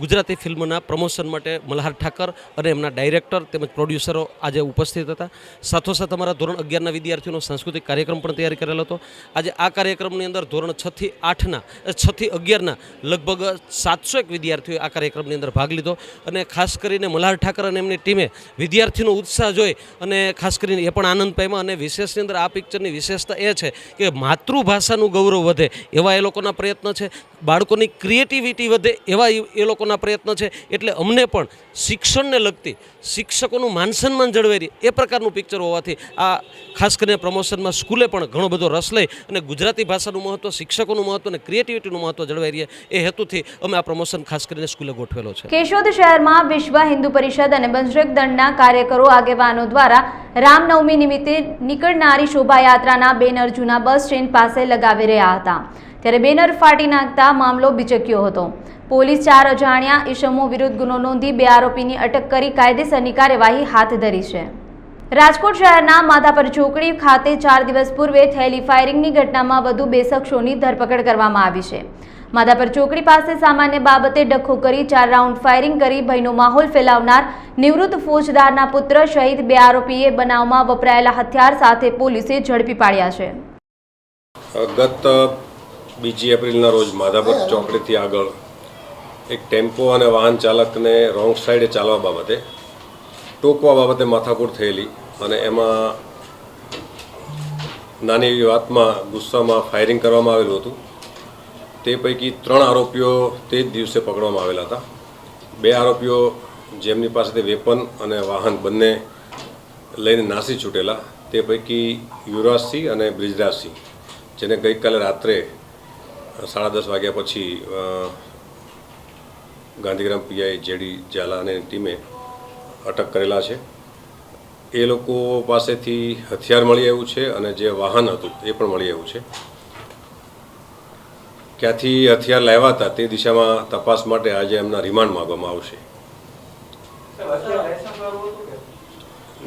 ગુજરાતી ફિલ્મના પ્રમોશન માટે મલ્હાર ઠાકર અને એમના ડાયરેક્ટર તેમજ પ્રોડ્યુસરો આજે ઉપસ્થિત હતા. સાથોસાથ અમારા ધોરણ 11ના વિદ્યાર્થીઓનો સાંસ્કૃતિક કાર્યક્રમ પણ તૈયાર કરેલો હતો. આજે આ કાર્યક્રમની અંદર ધોરણ 6 થી 11ના લગભગ 701 વિદ્યાર્થીઓએ આ કાર્યક્રમની અંદર ભાગ લીધો. અને ખાસ કરીને મલ્હાર ઠાકર અને એમની ટીમે વિદ્યાર્થીનો ઉત્સાહ જોઈ અને ખાસ કરીને એ પણ આનંદ પામ્યા. અને વિશેષની અંદર આ પિક્ચરની વિશેષતા એ છે કે માતૃભાષાનું ગૌરવ વધે એવા એ લોકોના પ્રયત્ન છે, બાળકોની ક્રિએટિવિટી વધે એવા એ લોકોના પ્રયત્ન છે. એટલે અમને પણ શિક્ષણને લગતી, શિક્ષકોનું માન સન્માન જળવાઈ રહે એ પ્રકારનું પિક્ચર હોવાથી આ ખાસ કરીને પ્રમોશનમાં સ્કૂલે પણ ઘણો બધો રસ લઈ અને ગુજરાતી ભાષાનું મહત્ત્વ, શિક્ષકોનું મહત્ત્વ અને ક્રિએટિવિટીનું મહત્ત્વ જળવાઈ રહે એ હેતુથી અમે આ પ્રમોશન ખાસ કરીને સ્કૂલે ગોઠવેલો છે. કેશોદ શહેરમાં વિશ્વ હિન્દુ પરિષદ અને બજરંગ દળના કાર્યકરો આગેવાનો દ્વારા રામનવમી નિમિત્તે નીકળનારી શોભાયાત્રાના બેનર જૂના બસ સ્ટેન્ડ પાસે લગાવી રહ્યા હતા, ત્યારે બેનર ફાટી નાખતા મામલો બિચક્યો હતો. પોલીસ 4 અજાણ્યા ઇસમો વિરુદ્ધ ગુનો નોંધી 2 આરોપીની અટક કરી કાયદેસરની કાર્યવાહી હાથ ધરી છે. રાજકોટ શહેરના માધાપર ચોકડી ખાતે 4 દિવસ પૂર્વે થયેલી ફાયરિંગની ઘટનામાં વધુ 2 શખ્સોની ધરપકડ કરવામાં આવી છે. માધાપર ચોકડી પાસે સામાન્ય બાબતે ડખો કરી 4 રાઉન્ડ ફાયરિંગ કરી ભયનો માહોલ ફેલાવનાર નિવૃત્ત ફોજદારના પુત્ર સહિત 2 આરોપીએ બનાવમાં વપરાયેલા હથિયાર સાથે પોલીસે ઝડપી પાડ્યા છે. ગત 2 એપ્રિલના રોજ માધાપર ચોકડીથી આગળ એક ટેમ્પો અને વાહન ચાલકને રોંગ સાઈડે ચાલવા બાબતે ટોકવા બાબતે માથાકૂટ થયેલી અને એમાં નાની એવી વાતમાં ગુસ્સામાં ફાયરિંગ કરવામાં આવેલું હતું. તે પૈકી 3 આરોપીઓ તે જ દિવસે પકડવામાં આવેલા હતા. 2 આરોપીઓ જેમની પાસેથી વેપન અને વાહન બંને લઈને નાસી છૂટેલા, તે પૈકી યુવરાજસિંહ અને બ્રિજરાજસિંહ, જેને ગઈકાલે રાત્રે 10:30 વાગ્યા પછી ગાંધીગ્રામ પીઆઈ જેડી ઝાલા અને ટીમે અટક કરેલા છે. એ લોકો પાસેથી હથિયાર મળી આવ્યું છે અને જે વાહન હતું એ પણ મળી આવ્યું છે. ક્યાંથી હથિયાર લાવ્યા હતા તે દિશામાં તપાસ માટે આજે એમના રિમાન્ડ માંગવામાં આવશે.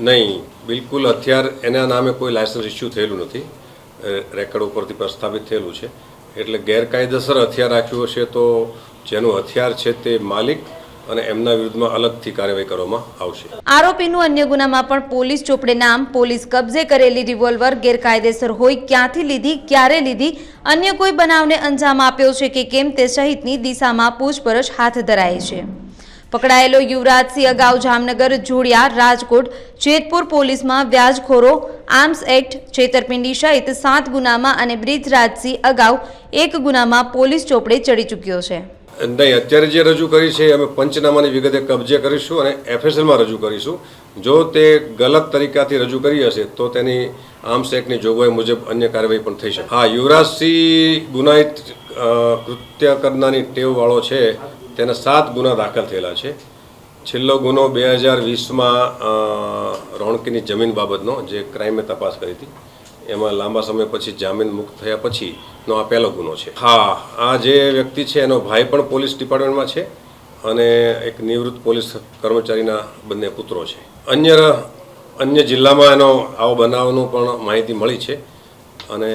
નહીં, બિલકુલ હથિયાર એના નામે કોઈ લાયસન્સ ઇસ્યુ થયેલું નથી, રેકર્ડ ઉપરથી પ્રસ્થાપિત થયેલું છે. એટલે ગેરકાયદેસર હથિયાર રાખ્યું હશે તો જેનું હથિયાર છે તે માલિક અને એમના વિરુદ્ધમાં અલગથી કાર્યવાહી કરવામાં આવશે. આરોપીનું અન્ય ગુનામાં પણ પોલીસ ચોપડે નામ, પોલીસ કબજે કરેલી રિવોલ્વર ગેરકાયદેસર હોય, ક્યાંથી લીધી, ક્યારે લીધી, અન્ય કોઈ બનાવને અંજામ આપ્યો છે કે કેમ તે સહિતની દિશામાં પૂછપરછ હાથ ધરાઈ છે. પકડાયેલો યુવરાજસિંહ અગાઉ જામનગર, જોડિયા, રાજકોટ, જેતપુર પોલીસમાં વ્યાજખોરો, આર્મ્સ એક્ટ, છેતરપિંડી સહિત 7 ગુનામાં અને બ્રિજરાજસિંહ અગાઉ 1 ગુનામાં પોલીસ ચોપડે ચડી ચૂક્યો છે. નહીં, અત્યારે જે રજૂ કરી છે અમે પંચનામાની વિગતે કબજે કરીશું અને એફએસએલમાં રજૂ કરીશું. જો તે ગલત તરીકાથી રજૂ કરી હશે તો તેની આર્મ્સ એક્ટની જોગવાઈ મુજબ અન્ય કાર્યવાહી પણ થઈ શકે. હા, યુવરાજસિંહ ગુનાહિત કૃત્ય કરનારની ટેવવાળો છે. તેના 7 ગુના દાખલ થયેલા છે. છેલ્લો ગુનો 2020માં રોણકીની જમીન બાબતનો જે ક્રાઇમે તપાસ કરી હતી એમાં લાંબા સમય પછી જામીન મુક્ત થયા પછીનો આ પહેલો ગુનો છે. હા, આ જે વ્યક્તિ છે એનો ભાઈ પણ પોલીસ ડિપાર્ટમેન્ટમાં છે અને એક નિવૃત્ત પોલીસ કર્મચારીના બંને પુત્રો છે. અન્ય જિલ્લામાં એનો આવો બનાવનું પણ માહિતી મળી છે અને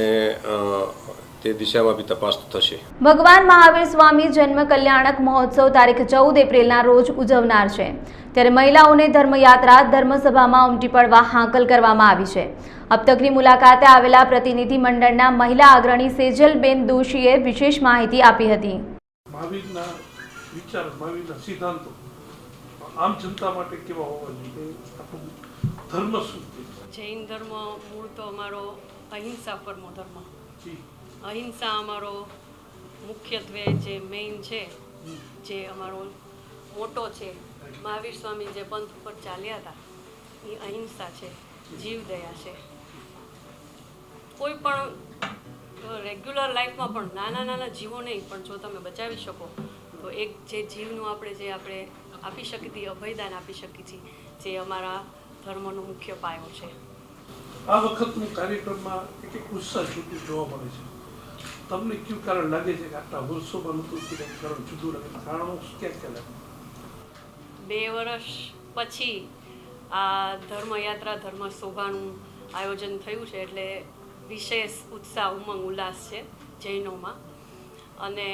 તે દિશામાં બી તપાસ થશે. ભગવાન મહાવીર સ્વામી જન્મ કલ્યાણક મહોત્સવ તારીખ 14 એપ્રિલના રોજ ઉજવનાર છે. ત્યારે મહિલાઓને ધર્મયાત્રા ધર્મસભામાં ઉમટી પડવા હાંકલ કરવામાં આવી છે. अब तकની મુલાકાતે આવેલા પ્રતિનિધિ મંડળના મહિલા અગ્રણી સેજલબેન દોશીએ વિશેષ માહિતી આપી હતી. મહાવીરના વિચાર, મહાવીરના સિદ્ધાંતો આમ જનતા માટે કેવા હોવા જોઈએ, આપણું ધર્મ શું છે? જૈન ધર્મ મૂળ તો અમારો અહિંસા પરનો ધર્મ. અહિંસા અમારો મુખ્યત્વે જે મેઇન છે, જે અમારો મોટો છે. મહાવીર સ્વામી જે પંથ ઉપર ચાલ્યા હતા એ અહિંસા છે, જીવદયા છે. કોઈ પણ રેગ્યુલર લાઈફમાં પણ નાના નાના જીવો નહીં, પણ જો તમે બચાવી શકો તો એક જે જીવનું આપણે આપી શકીએ, અભયદાન આપી શકીએ છીએ, જે અમારા ધર્મનો મુખ્ય પાયો છે. આ વખતનું કાર્યક્રમમાં એક ઉત્સાહ છૂટું જોવા મળે છે. તમને કયું કારણ લાગે છે કે આટલા વર્ષોમાં નહોતું કારણ જુદું લાગે? કારણો ક્યાં લાગે? 2 વર્ષ પછી આ ધર્મયાત્રા ધર્મશોભાનું આયોજન થયું છે, એટલે વિશેષ ઉત્સાહ, ઉમંગ, ઉલ્લાસ છે જૈનોમાં. અને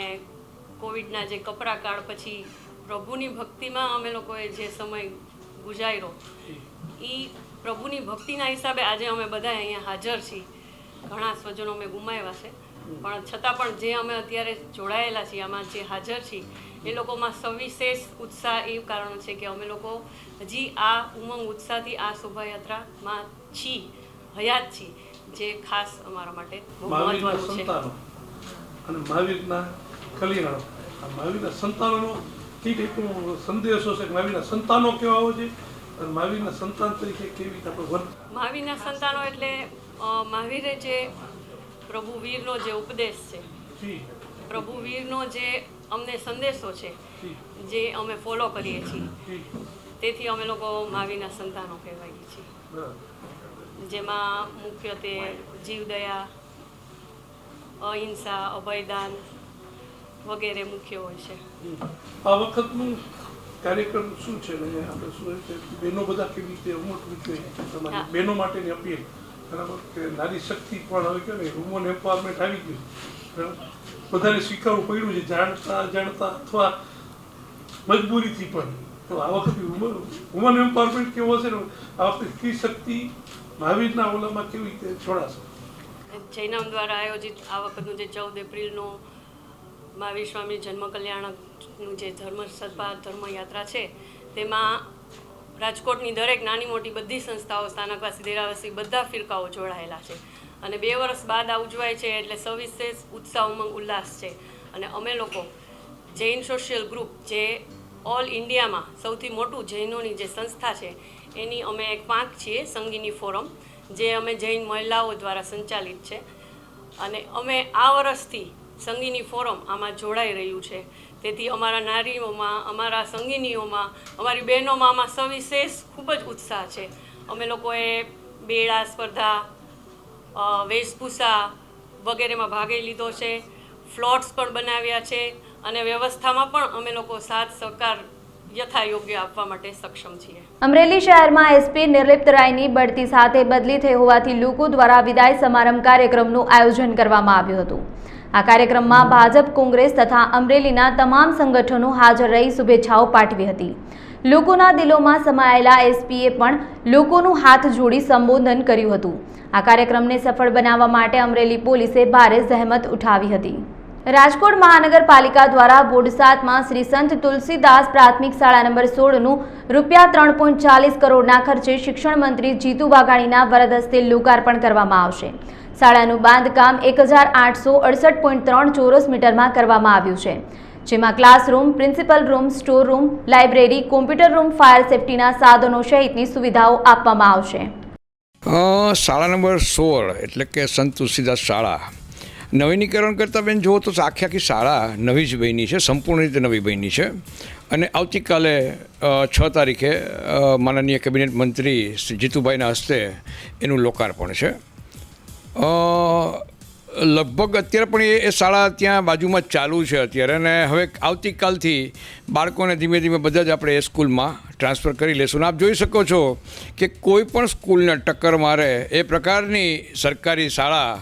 કોવિડના જે કપરા કાળ પછી પ્રભુની ભક્તિમાં અમે લોકોએ જે સમય ગુજાર્યો એ પ્રભુની ભક્તિના હિસાબે આજે અમે બધા અહીંયા હાજર છીએ. ઘણા સ્વજનો અમે ગુમાવ્યા છે, પણ છતાં પણ જે અમે અત્યારે જોડાયેલા છીએ, આમાં જે હાજર છીએ, એ લોકોમાં સવિશેષ ઉત્સાહ એ કારણ છે કે અમે લોકો હજી આ ઉમંગ ઉત્સાહથી આ શોભાયાત્રામાં છીએ, હયાત છીએ, જે ખાસ અમારા માટે બહુ મહત્વનું છે. અને મહાવીરના કલ્યાણ, આ મહાવીરના સંતાનોનો ઠીક એક સંદેશો છે. મહાવીરના સંતાનો કેવા હોય છે અને મહાવીરના સંતાન તરીકે કેવી આપણે વર્ત? મહાવીરના સંતાનો એટલે મહાવીરે જે પ્રભુ વીરનો જે ઉપદેશ છે, પ્રભુ વીરનો જે અમને સંદેશો છે, જે અમે ફોલો કરીએ છીએ, તેથી અમે લોકો મહાવીરના સંતાનો કહેવાઈએ છીએ. જેમાં મુખ્યત્વે જીવદયા, અહિંસા, અભયદાન વગેરે મુખ્ય હોય છે. આ વખતનું કાર્યક્રમ શું છે? આપણે શું બહેનો બધા કેવી રીતે ઉમટવી જોઈએ? તમારી બહેનો માટેની અપીલ, બરાબર, કે નારી શક્તિ પણ હવે કે વુમન એમ્પાવરમેન્ટ આવી ગયું, બરાબર, બધાને સ્વીકારવું પડ્યું છે, જાણતા અથવા મજબૂરીથી પણ. તો આ વખતે વુમન એમ્પાવરમેન્ટ કેવો છે ને, આ વખતે સ્ત્રી શક્તિ મહાવીરના ઓલામાં કેવી રીતે જોડાશે? જૈનમ દ્વારા આયોજિત આ વખતનું જે 14 એપ્રિલનો મહાવીર સ્વામી જન્મ કલ્યાણકનું જે ધર્મસભા ધર્મયાત્રા છે, તેમાં રાજકોટની દરેક નાની મોટી બધી સંસ્થાઓ, સ્થાનકવાસી, દેરાવાસી બધા ફિરકાઓ જોડાયેલા છે. અને 2 વર્ષ બાદ આ ઉજવાય છે એટલે સવિશેષ ઉત્સાહ, ઉમંગ, ઉલ્લાસ છે. અને અમે લોકો જૈન સોશિયલ ગ્રુપ, જે ઓલ ઇન્ડિયામાં સૌથી મોટું જૈનોની જે સંસ્થા છે, એની અમે એક પાંખ છીએ, સંગીની ફોરમ, જે અમે જૈન મહિલાઓ દ્વારા સંચાલિત છે. અને અમે આ વર્ષથી સંગીની ફોરમ આમાં જોડાઈ રહ્યું છે. તેથી અમારા નારીઓમાં, અમારા સંગીનીઓમાં, અમારી બહેનોમાં આમાં સવિશેષ ખૂબ જ ઉત્સાહ છે. અમે લોકોએ બેડા સ્પર્ધા, વેશભૂષા વગેરેમાં ભાગ લીધો છે, ફ્લોટ્સ પણ બનાવ્યા છે અને વ્યવસ્થામાં પણ અમે લોકો સાથ સહકાર યથાયોગ્ય આપવા માટે સક્ષમ છીએ. અમરેલી શહેરમાં એસપી નિર્લિપ્ત રાયની બઢતી સાથે બદલી થઈ હોવાથી લોકો દ્વારા વિદાય સમારંભ કાર્યક્રમનું આયોજન કરવામાં આવ્યું હતું. આ કાર્યક્રમમાં ભાજપ, કોંગ્રેસ તથા અમરેલીના તમામ સંગઠનો હાજર રહી શુભેચ્છાઓ પાઠવી હતી. લોકોના દિલોમાં સમાયેલા એસપીએ પણ લોકોનું હાથ જોડી સંબોધન કર્યું હતું. આ કાર્યક્રમને સફળ બનાવવા માટે અમરેલી પોલીસે ભારે જહેમત ઉઠાવી હતી. રાજકોટ મહાનગરપાલિકા દ્વારા બોર્ડ 7માં શ્રી સંત તુલસીદાસ પ્રાથમિક શાળા નંબર 16નું ₹3.40 કરોડના ખર્ચે શિક્ષણ મંત્રી જીતુ વાઘાણીના વરદ હસ્તે લોકાર્પણ કરવામાં આવશે. શાળાનું બાંધકામ 1868.3 ચોરસ મીટરમાં કરવામાં આવ્યું છે, જેમાં classroom, principal room, store room, library, computer room, fire સેફટીના સાધનો સહિતની સુવિધાઓ આપવામાં આવશે. શાળા નંબર 16 એટલે કે સંત તુલસીદાસ શાળા નવીનીકરણ કરતાં બેન જુઓ તો આખી શાળા નવી જ બની છે, સંપૂર્ણ રીતે નવી બની છે. અને આવતીકાલે 6 તારીખે માનનીય કેબિનેટ મંત્રી શ્રી જીતુભાઈના હસ્તે એનું લોકાર્પણ છે. લગભગ અત્યારે પણ એ શાળા ત્યાં બાજુમાં જ ચાલુ છે અત્યારે, અને હવે આવતીકાલથી બાળકોને ધીમે ધીમે બધા જ આપણે એ સ્કૂલમાં ટ્રાન્સફર કરી લેશું. અને આપ જોઈ શકો છો કે કોઈ પણ સ્કૂલને ટક્કર મારે એ પ્રકારની સરકારી શાળા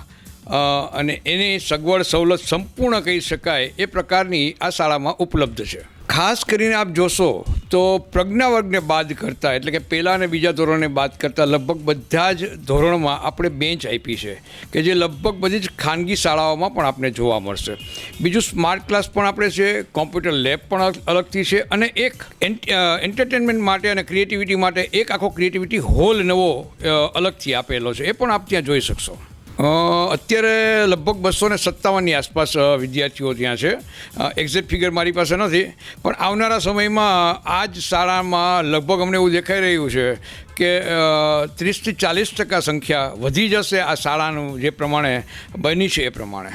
અને એની સગવડ સવલત સંપૂર્ણ કહી શકાય એ પ્રકારની આ શાળામાં ઉપલબ્ધ છે. ખાસ કરીને આપ જોશો તો પ્રજ્ઞા વર્ગને બાદ કરતાં, એટલે કે પહેલાં અને બીજા ધોરણને બાદ કરતાં લગભગ બધા જ ધોરણમાં આપણે બેન્ચ આપી છે કે જે લગભગ બધી જ ખાનગી શાળાઓમાં પણ આપણે જોવા મળશે. બીજું સ્માર્ટ ક્લાસ પણ આપણે છે, કોમ્પ્યુટર લેબ પણ અલગથી છે, અને એક એન્ટરટેનમેન્ટ માટે અને ક્રિએટિવિટી માટે એક આખો ક્રિએટિવિટી હોલ નવો અલગથી આપેલો છે, એ પણ આપ ત્યાં જોઈ શકશો. અત્યારે લગભગ 257ની આસપાસ વિદ્યાર્થીઓ ત્યાં છે. એક્ઝેક્ટ ફિગર મારી પાસે નથી, પણ આવનારા સમયમાં આ જ શાળામાં લગભગ અમને એવું દેખાઈ રહ્યું છે કે 30 થી 40% સંખ્યા વધી જશે આ શાળાનું જે પ્રમાણે બની છે એ પ્રમાણે.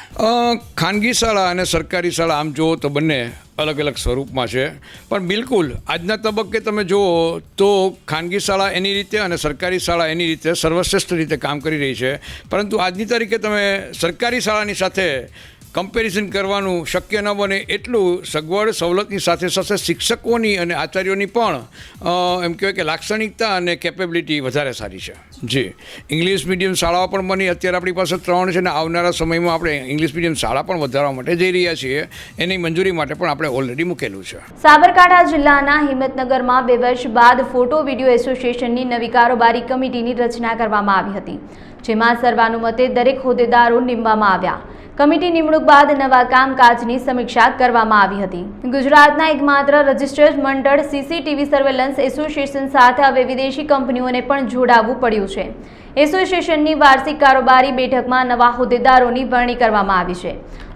ખાનગી શાળા અને સરકારી શાળા આમ જુઓ તો બંને અલગ અલગ સ્વરૂપમાં છે, પણ બિલકુલ આજના તબક્કે તમે જુઓ તો ખાનગી શાળા એની રીતે અને સરકારી શાળા એની રીતે સર્વશ્રેષ્ઠ રીતે કામ કરી રહી છે. પરંતુ આજની તારીખે તમે સરકારી શાળાની સાથે કમ્પેરિઝન કરવાનું શક્ય ન બને એટલું સગવડ સવલતની સાથે સાથે શિક્ષકોની અને આચાર્યોની પણ એમ કહેવાય કે લાક્ષણિકતા અને કેપેબિલિટી વધારે સારી છે. જી, ઇંગ્લિશ મીડિયમ શાળાઓ પણ બની અત્યારે આપણી પાસે 3 છે, અને આવનારા સમયમાં આપણે ઇંગ્લિશ મીડિયમ શાળા પણ વધારવા માટે જઈ રહ્યા છીએ. એની મંજૂરી માટે પણ આપણે ઓલરેડી મૂકેલું છે. સાબરકાંઠા જિલ્લાના હિંમતનગરમાં 2 વર્ષ બાદ ફોટો વિડીયો એસોસિએશનની નવી કારોબારી કમિટીની રચના કરવામાં આવી હતી, જેમાં સર્વાનુમતે દરેક હોદ્દેદારો નીમવામાં આવ્યા. કમિટી નિમણૂક બાદ નવા કામકાજની સમીક્ષા કરવામાં આવી હતી. ગુજરાતના એકમાત્ર રજિસ્ટર્ડ મંડળ સીસીટીવી સર્વેલન્સ એસોસિએશન સાથે હવે વિદેશી કંપનીઓને પણ જોડાવવું પડ્યું છે. એસોસિએશનની વાર્ષિક કારોબારી બેઠકમાં નવા હોદ્દેદારોની વરણી કરવામાં આવી છે.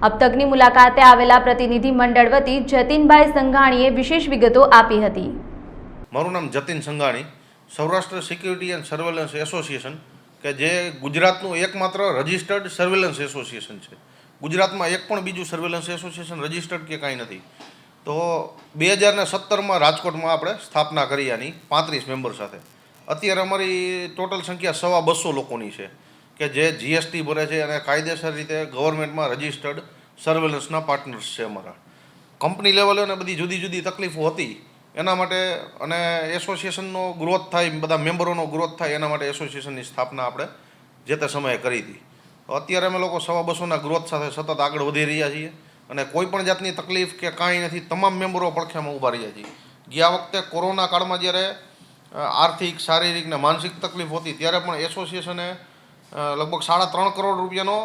અબ તકની મુલાકાતે આવેલા પ્રતિનિધિ મંડળ વતી જતીનભાઈ સંઘાણીએ વિશેષ વિગતો આપી હતી. મારું નામ Jatin Sanghani, Saurashtra security and surveillance association કે જે ગુજરાતનું એકમાત્ર રજિસ્ટર્ડ સર્વેલન્સ એસોસિએશન છે. ગુજરાતમાં એક પણ બીજું સર્વેલન્સ એસોસિએશન રજિસ્ટર્ડ કે કાંઈ નથી. તો 2017માં રાજકોટમાં આપણે સ્થાપના કરી આની 35 મેમ્બર સાથે. અત્યારે અમારી ટોટલ સંખ્યા 250 લોકોની છે કે જે જીએસટી ભરે છે અને કાયદેસર રીતે ગવર્મેન્ટમાં રજિસ્ટર્ડ સર્વેલન્સના પાર્ટનર્સ છે અમારા. કંપની લેવલે અને બધી જુદી જુદી તકલીફો હતી એના માટે અને એસોસિએશનનો ગ્રોથ થાય, બધા મેમ્બરોનો ગ્રોથ થાય એના માટે એસોસિએશનની સ્થાપના આપણે જે તે સમયે કરી હતી. અત્યારે અમે લોકો 250ના ગ્રોથ સાથે સતત આગળ વધી રહ્યા છીએ અને કોઈ પણ જાતની તકલીફ કે કાંઈ નથી, તમામ મેમ્બરો પડખ્યામાં ઊભા રહ્યા છીએ. ગયા વખતે કોરોના કાળમાં જ્યારે આર્થિક, શારીરિક ને માનસિક તકલીફ હતી ત્યારે પણ એસોસિએશને લગભગ 3.5 કરોડ રૂપિયાનો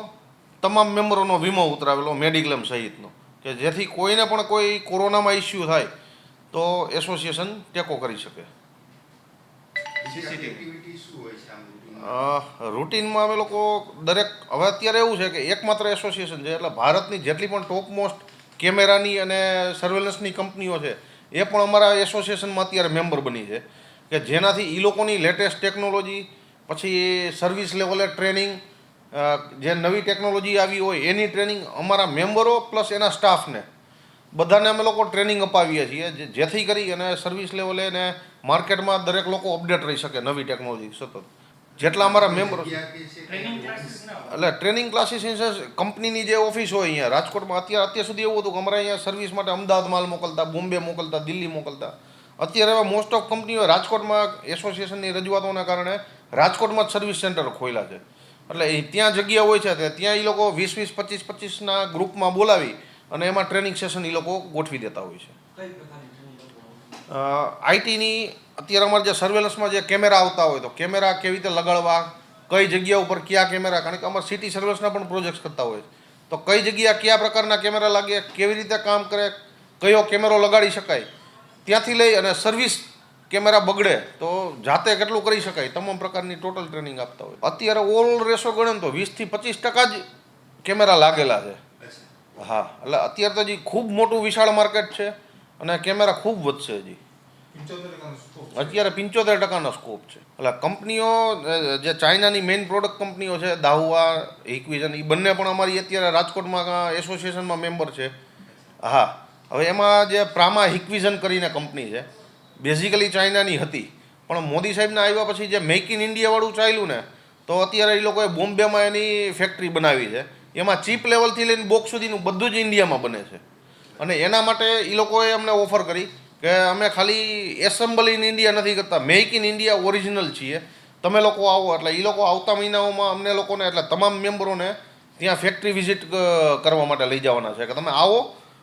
તમામ મેમ્બરોનો વીમો ઉતરાવેલો, મેડિક્લેમ સહિતનો, કે જેથી કોઈને પણ કોઈ કોરોનામાં ઇસ્યુ થાય તો એસોસિએશન ટેકો કરી શકે. રૂટીનમાં અમે લોકો દરેક, હવે અત્યારે એવું છે કે એકમાત્ર એસોસિએશન છે એટલે ભારતની જેટલી પણ ટોપ મોસ્ટ કેમેરાની અને સર્વેલન્સની કંપનીઓ છે એ પણ અમારા એસોસિએશનમાં અત્યારે મેમ્બર બની છે, કે જેનાથી એ લોકોની લેટેસ્ટ ટેકનોલોજી, પછી સર્વિસ લેવલે ટ્રેનિંગ, જે નવી ટેકનોલોજી આવી હોય એની ટ્રેનિંગ અમારા મેમ્બરો પ્લસ એના સ્ટાફને બધાને અમે લોકો ટ્રેનિંગ અપાવીએ છીએ, જેથી કરી અને સર્વિસ લેવલે અને માર્કેટમાં દરેક લોકો અપડેટ રહી શકે નવી ટેકનોલોજી સતત. જેટલા અમારા મેમ્બરો એટલે ટ્રેનિંગ ક્લાસીસ કંપનીની જે ઓફિસ હોય અહીંયા રાજકોટમાં અત્યાર સુધી એવું હતું કે અમારે અહીંયા સર્વિસ માટે અમદાવાદ માલ મોકલતા, બોમ્બે મોકલતા, દિલ્હી મોકલતા. અત્યારે હવે મોસ્ટ ઓફ કંપનીઓ રાજકોટમાં એસોસિએશનની રજૂઆતોના કારણે રાજકોટમાં જ સર્વિસ સેન્ટર ખોલ્યા છે. એટલે ત્યાં જગ્યા હોય છે, ત્યાં એ લોકો 20-20, 25-25ના ગ્રુપમાં બોલાવી અને એમાં ટ્રેનિંગ સેશન એ લોકો ગોઠવી દેતા હોય છે. આઈટીની અત્યારે અમારે જે સર્વેલન્સમાં જે કેમેરા આવતા હોય તો કેમેરા કેવી રીતે લગાડવા, કઈ જગ્યા ઉપર કયા કેમેરા, કારણ કે અમારે સિટી સર્વેલન્સના પણ પ્રોજેક્ટ્સ કરતા હોય તો કઈ જગ્યા કયા પ્રકારના કેમેરા લાગે, કેવી રીતે કામ કરે, કયો કેમેરો લગાડી શકાય, ત્યાંથી લઈ અને સર્વિસ કેમેરા બગડે તો જાતે કેટલું કરી શકાય, તમામ પ્રકારની ટોટલ ટ્રેનિંગ આપતા હોય. અત્યારે ઓલ રેશો ગણે તો 20 થી 25% જ કેમેરા લાગેલા છે. હા, એટલે અત્યારે તો હજી ખૂબ મોટું વિશાળ માર્કેટ છે અને કેમેરા ખૂબ વધશે. હજી અત્યારે 75% સ્કોપ છે. એટલે કંપનીઓ જે ચાઇનાની મેઇન પ્રોડક્ટ કંપનીઓ છે, દાહુઆ, હિકવિઝન, એ બંને પણ અમારી અત્યારે રાજકોટમાં એસોસિએશનમાં મેમ્બર છે. હા, હવે એમાં જે પ્રામા હિકવિઝન કરીને કંપની છે, બેઝિકલી ચાઇનાની હતી, પણ મોદી સાહેબના આવ્યા પછી જે મેક ઇન ઇન્ડિયાવાળું ચાલ્યું ને, તો અત્યારે એ લોકોએ બોમ્બેમાં એની ફેક્ટરી બનાવી છે. એમાં ચીપ લેવલથી લઈને બોક્સ સુધીનું બધું જ ઇન્ડિયામાં બને છે. અને એના માટે એ લોકોએ અમને ઓફર કરી કે અમે ખાલી એસેમ્બલ ઇન ઇન્ડિયા નથી કરતા, મેક ઇન ઇન્ડિયા ઓરિજિનલ છીએ, તમે લોકો આવો. એટલે એ લોકો આવતા મહિનાઓમાં અમને લોકોને, એટલે તમામ મેમ્બરોને ત્યાં ફેક્ટરી વિઝિટ કરવા માટે લઈ જવાના છે કે તમે આવો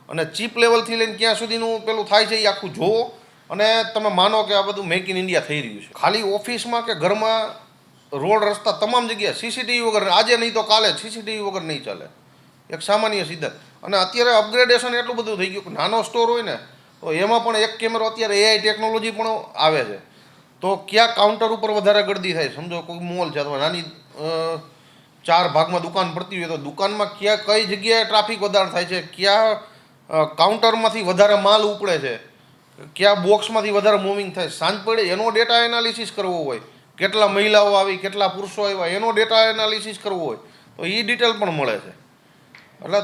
અને ચીપ લેવલથી લઈને ક્યાં સુધીનું પેલું થાય છે એ આખું જોવો અને તમે માનો કે આ બધું મેક ઇન ઇન્ડિયા થઈ રહ્યું છે. ખાલી ઓફિસમાં કે ઘરમાં, રોડ રસ્તા તમામ જગ્યાએ સીસીટીવી વગર, આજે નહીં તો કાલે સીસીટીવી વગર નહીં ચાલે, એક સામાન્ય સિદ્ધાંત. અને અત્યારે અપગ્રેડેશન એટલું બધું થઈ ગયું કે નાનો સ્ટોર હોય ને તો એમાં પણ એક કેમેરો, અત્યારે AI ટેકનોલોજી પણ આવે છે. તો ક્યાં કાઉન્ટર ઉપર વધારે ગળદી થાય, સમજો કોઈ મોલ છે અથવા નાની 4 ભાગમાં દુકાન પડતી હોય તો દુકાનમાં ક્યાં કઈ જગ્યાએ ટ્રાફિક વધારે થાય છે, ક્યાં કાઉન્ટરમાંથી વધારે માલ ઉપડે છે, ક્યાં બોક્સમાંથી વધારે મૂવિંગ થાય, સાંજ પડે એનો ડેટા એનાલિસિસ કરવો હોય, કેટલા મહિલાઓ આવી, કેટલા પુરુષો આવ્યા, એનો ડેટા એનાલિસિસ કરવો હોય તો એ ડિટેલ પણ મળે છે. એટલે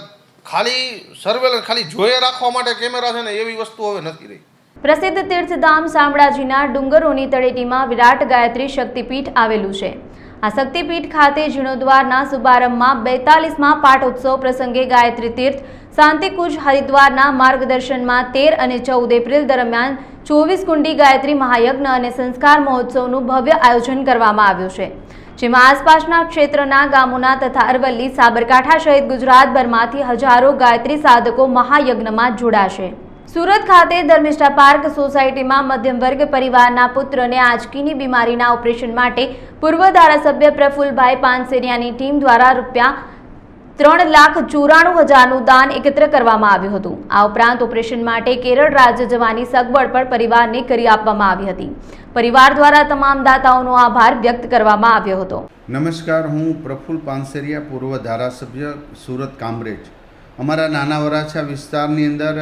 ખાલી સર્વેલન્સ, ખાલી જોયે રાખવા માટે કેમેરા છે ને, એવી વસ્તુ હવે નથી રહી. પ્રસિદ્ધ તીર્થધામ શામળાજીના ડુંગરોની તળેટીમાં વિરાટ ગાયત્રી શક્તિપીઠ આવેલું છે. આ શક્તિપીઠ ખાતે જીર્ણોદ્વારના શુભારંભમાં 42મા પાઠોત્સવ પ્રસંગે ગાયત્રી તીર્થ શાંતિકુંજ હરિદ્વારના માર્ગદર્શનમાં 13 અને 14 એપ્રિલ દરમિયાન 24 કુંડી ગાયત્રી મહાયજ્ઞ અને સંસ્કાર મહોત્સવનું ભવ્ય આયોજન કરવામાં આવ્યું છે, જેમાં આસપાસના ક્ષેત્રના ગામોના તથા અરવલ્લી, સાબરકાંઠા સહિત ગુજરાતભરમાંથી હજારો ગાયત્રી સાધકો મહાયજ્ઞમાં જોડાશે. સુરત ખાતે ધર્મિષ્ઠા પાર્ક સોસાયટીમાં મધ્યમ વર્ગ પરિવારના પુત્રને આંચકીની બીમારીના ઓપરેશન માટે પૂર્વ ધારાસભ્ય પ્રફુલભાઈ પાનસેરિયાની ટીમ દ્વારા ₹3,94,000નું દાન એકત્ર કરવામાં આવ્યું હતું. આ ઉપરાંત ઓપરેશન માટે કેરળ રાજ્ય જવાની સગવડ પણ પરિવારને કરી આપવામાં આવી હતી. પરિવાર દ્વારા તમામ દાતાઓનો આભાર વ્યક્ત કરવામાં આવ્યો હતો. નમસ્કાર, હું પ્રફુલ પાનસેરિયા, પૂર્વ ધારાસભ્ય, સુરત કામરેજ. અમારા નાના વરાછા વિસ્તારની અંદર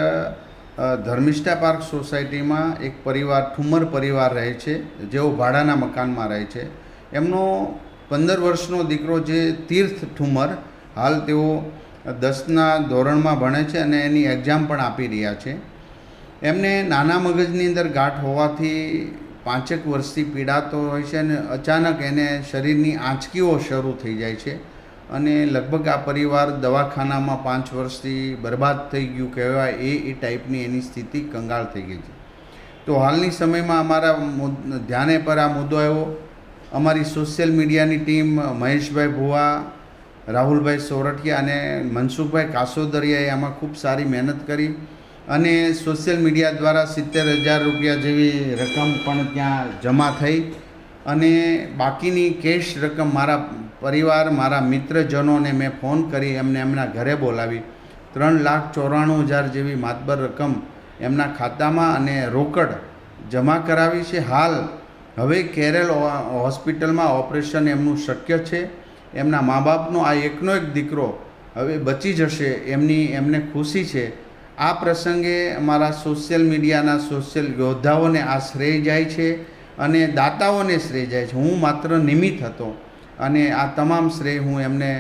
ધર્મિષ્ઠા પાર્ક સોસાયટીમાં એક પરિવાર, ઠુમર પરિવાર રહે છે, જેઓ ભાડાના મકાનમાં રહે છે. એમનો 15 વર્ષનો દીકરો જે તીર્થ ઠુમર, હાલ તેઓ 10ના ધોરણમાં ભણે છે અને એની એક્ઝામ પણ આપી રહ્યા છે. એમને નાના મગજની અંદર ગાંઠ હોવાથી 5 વર્ષથી પીડાતો હોય છે અને અચાનક એને શરીરની આંચકીઓ શરૂ થઈ જાય છે અને લગભગ આ પરિવાર દવાખાનામાં 5 વર્ષથી બરબાદ થઈ ગયું કહેવાય એ ટાઈપની એની સ્થિતિ કંગાળ થઈ ગઈ છે. તો હાલની સમયમાં અમારા ધ્યાને પર આ મુદ્દો આવ્યો. અમારી સોશિયલ મીડિયાની ટીમ, મહેશભાઈ ભુવા, રાહુલભાઈ સોરઠિયા અને મનસુખભાઈ કાસોદરિયાએ આમાં ખૂબ સારી મહેનત કરી અને સોશિયલ મીડિયા દ્વારા 70,000 રૂપિયા જેવી રકમ પણ ત્યાં જમા થઈ અને બાકીની કેશ રકમ મારા પરિવાર, મારા મિત્રજનોને મેં ફોન કરી એમને એમના ઘરે બોલાવી 3,94,000 જેવી માતબર રકમ એમના ખાતામાં અને રોકડ જમા કરાવી છે. હાલ હવે કેરળ હોસ્પિટલમાં ઓપરેશન એમનું શક્ય છે. એમના મા બાપનો આ એકનો એક દીકરો હવે બચી જશે, એમને ખુશી છે. આ પ્રસંગે અમારા સોશિયલ મીડિયાના સોશિયલ યોદ્ધાઓને આ શ્રેય જાય છે અને દાતાઓને શ્રેય જાય છે. હું માત્ર નિમિત્ત હતો અને આ તમામ શ્રેય હું એમને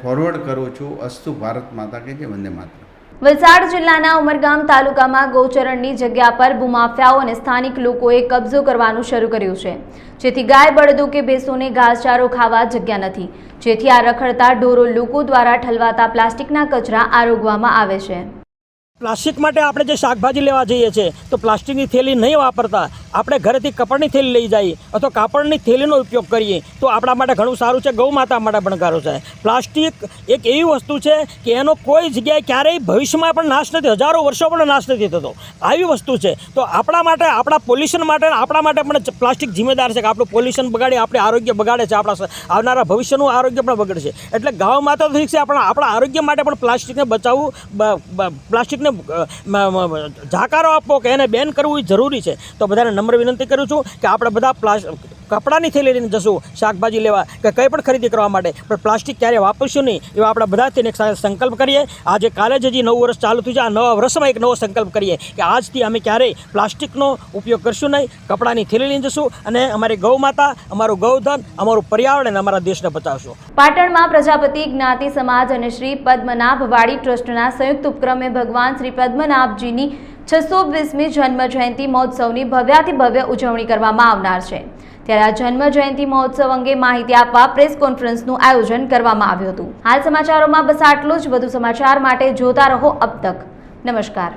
ફોરવર્ડ કરું છું. અસ્તુ ભારત માતા કે જય, વંદે માતરમ. વલસાડ જિલ્લાના ઉમરગામ તાલુકામાં ગૌચરણની જગ્યા પર ભૂમાફિયાઓ અને સ્થાનિક લોકોએ કબજો કરવાનું શરૂ કર્યું છે, જેથી ગાય, બળદો કે ભેંસોને ઘાસચારો ખાવા જગ્યા નથી, જેથી આ રખડતા ઢોરો લોકો દ્વારા ઠલવાતા પ્લાસ્ટિકના કચરા આરોગવામાં આવે છે. પ્લાસ્ટિક માટે આપણે જે શાકભાજી લેવા જઈએ છીએ તો પ્લાસ્ટિકની થેલી નહીં વાપરતા આપણે ઘરેથી કપડની થેલી લઈ જઈએ અથવા કાપડની થેલીનો ઉપયોગ કરીએ તો આપણા માટે ઘણું સારું છે, ગૌ માતા માટે પણ સારું છે. પ્લાસ્ટિક એક એવી વસ્તુ છે કે એનો કોઈ જગ્યાએ ક્યારેય ભવિષ્યમાં પણ નાશ નથી, હજારો વર્ષો પણ નાશ નથી થતો. આવી વસ્તુ છે તો આપણા માટે, આપણા પોલ્યુશન માટે, આપણા માટે પણ પ્લાસ્ટિક જિમ્મેદાર છે કે આપણું પોલ્યુશન બગાડી આપણે આરોગ્ય બગાડે છે, આપણા આવનારા ભવિષ્યનું આરોગ્ય પણ બગડે છે. એટલે ગૌ માતા તો ઠીક છે, આપણા આરોગ્ય માટે પણ પ્લાસ્ટિકને બચાવવું, પ્લાસ્ટિકને જાકારો આપવો કે એને બેન કરવું એ જરૂરી છે. તો બધાને નમ્ર વિનંતી કરું છું કે આપણે બધા કપડાની થેલી લઈને જશું શાકભાજી લેવા કે કંઈ પણ ખરીદી કરવા માટે, પણ પ્લાસ્ટિક ક્યારેય વાપરશું નહીં એવા આપણા બધાથી એક સાથે સંકલ્પ કરીએ. આજે કાલે જ હજી નવું વર્ષ ચાલુ થયું છે, આ નવા વર્ષમાં એક નવો સંકલ્પ કરીએ કે આજથી અમે ક્યારેય પ્લાસ્ટિકનો ઉપયોગ કરશું નહીં, કપડાની થેલી લઈને જશું અને અમારી ગૌ માતા, અમારું ગૌધન, અમારું પર્યાવરણ અને અમારા દેશને બચાવશું. પાટણમાં પ્રજાપતિ જ્ઞાતિ સમાજ અને શ્રી પદ્મનાભ વાડી ટ્રસ્ટના સંયુક્ત ઉપક્રમે ભગવાન શ્રી પદ્મનાભજીની 620મી જન્મ જયંતિ મહોત્સવની ભવ્યાતિ ભવ્ય ઉજવણી કરવામાં આવનાર છે. ત્યારે આ જન્મ જયંતિ મહોત્સવ અંગે માહિતી આપવા પ્રેસ કોન્ફરન્સનું આયોજન કરવામાં આવ્યું હતું. હાલ સમાચારોમાં બસ આટલું જ. વધુ સમાચાર માટે જોતા રહો અબ તક. નમસ્કાર.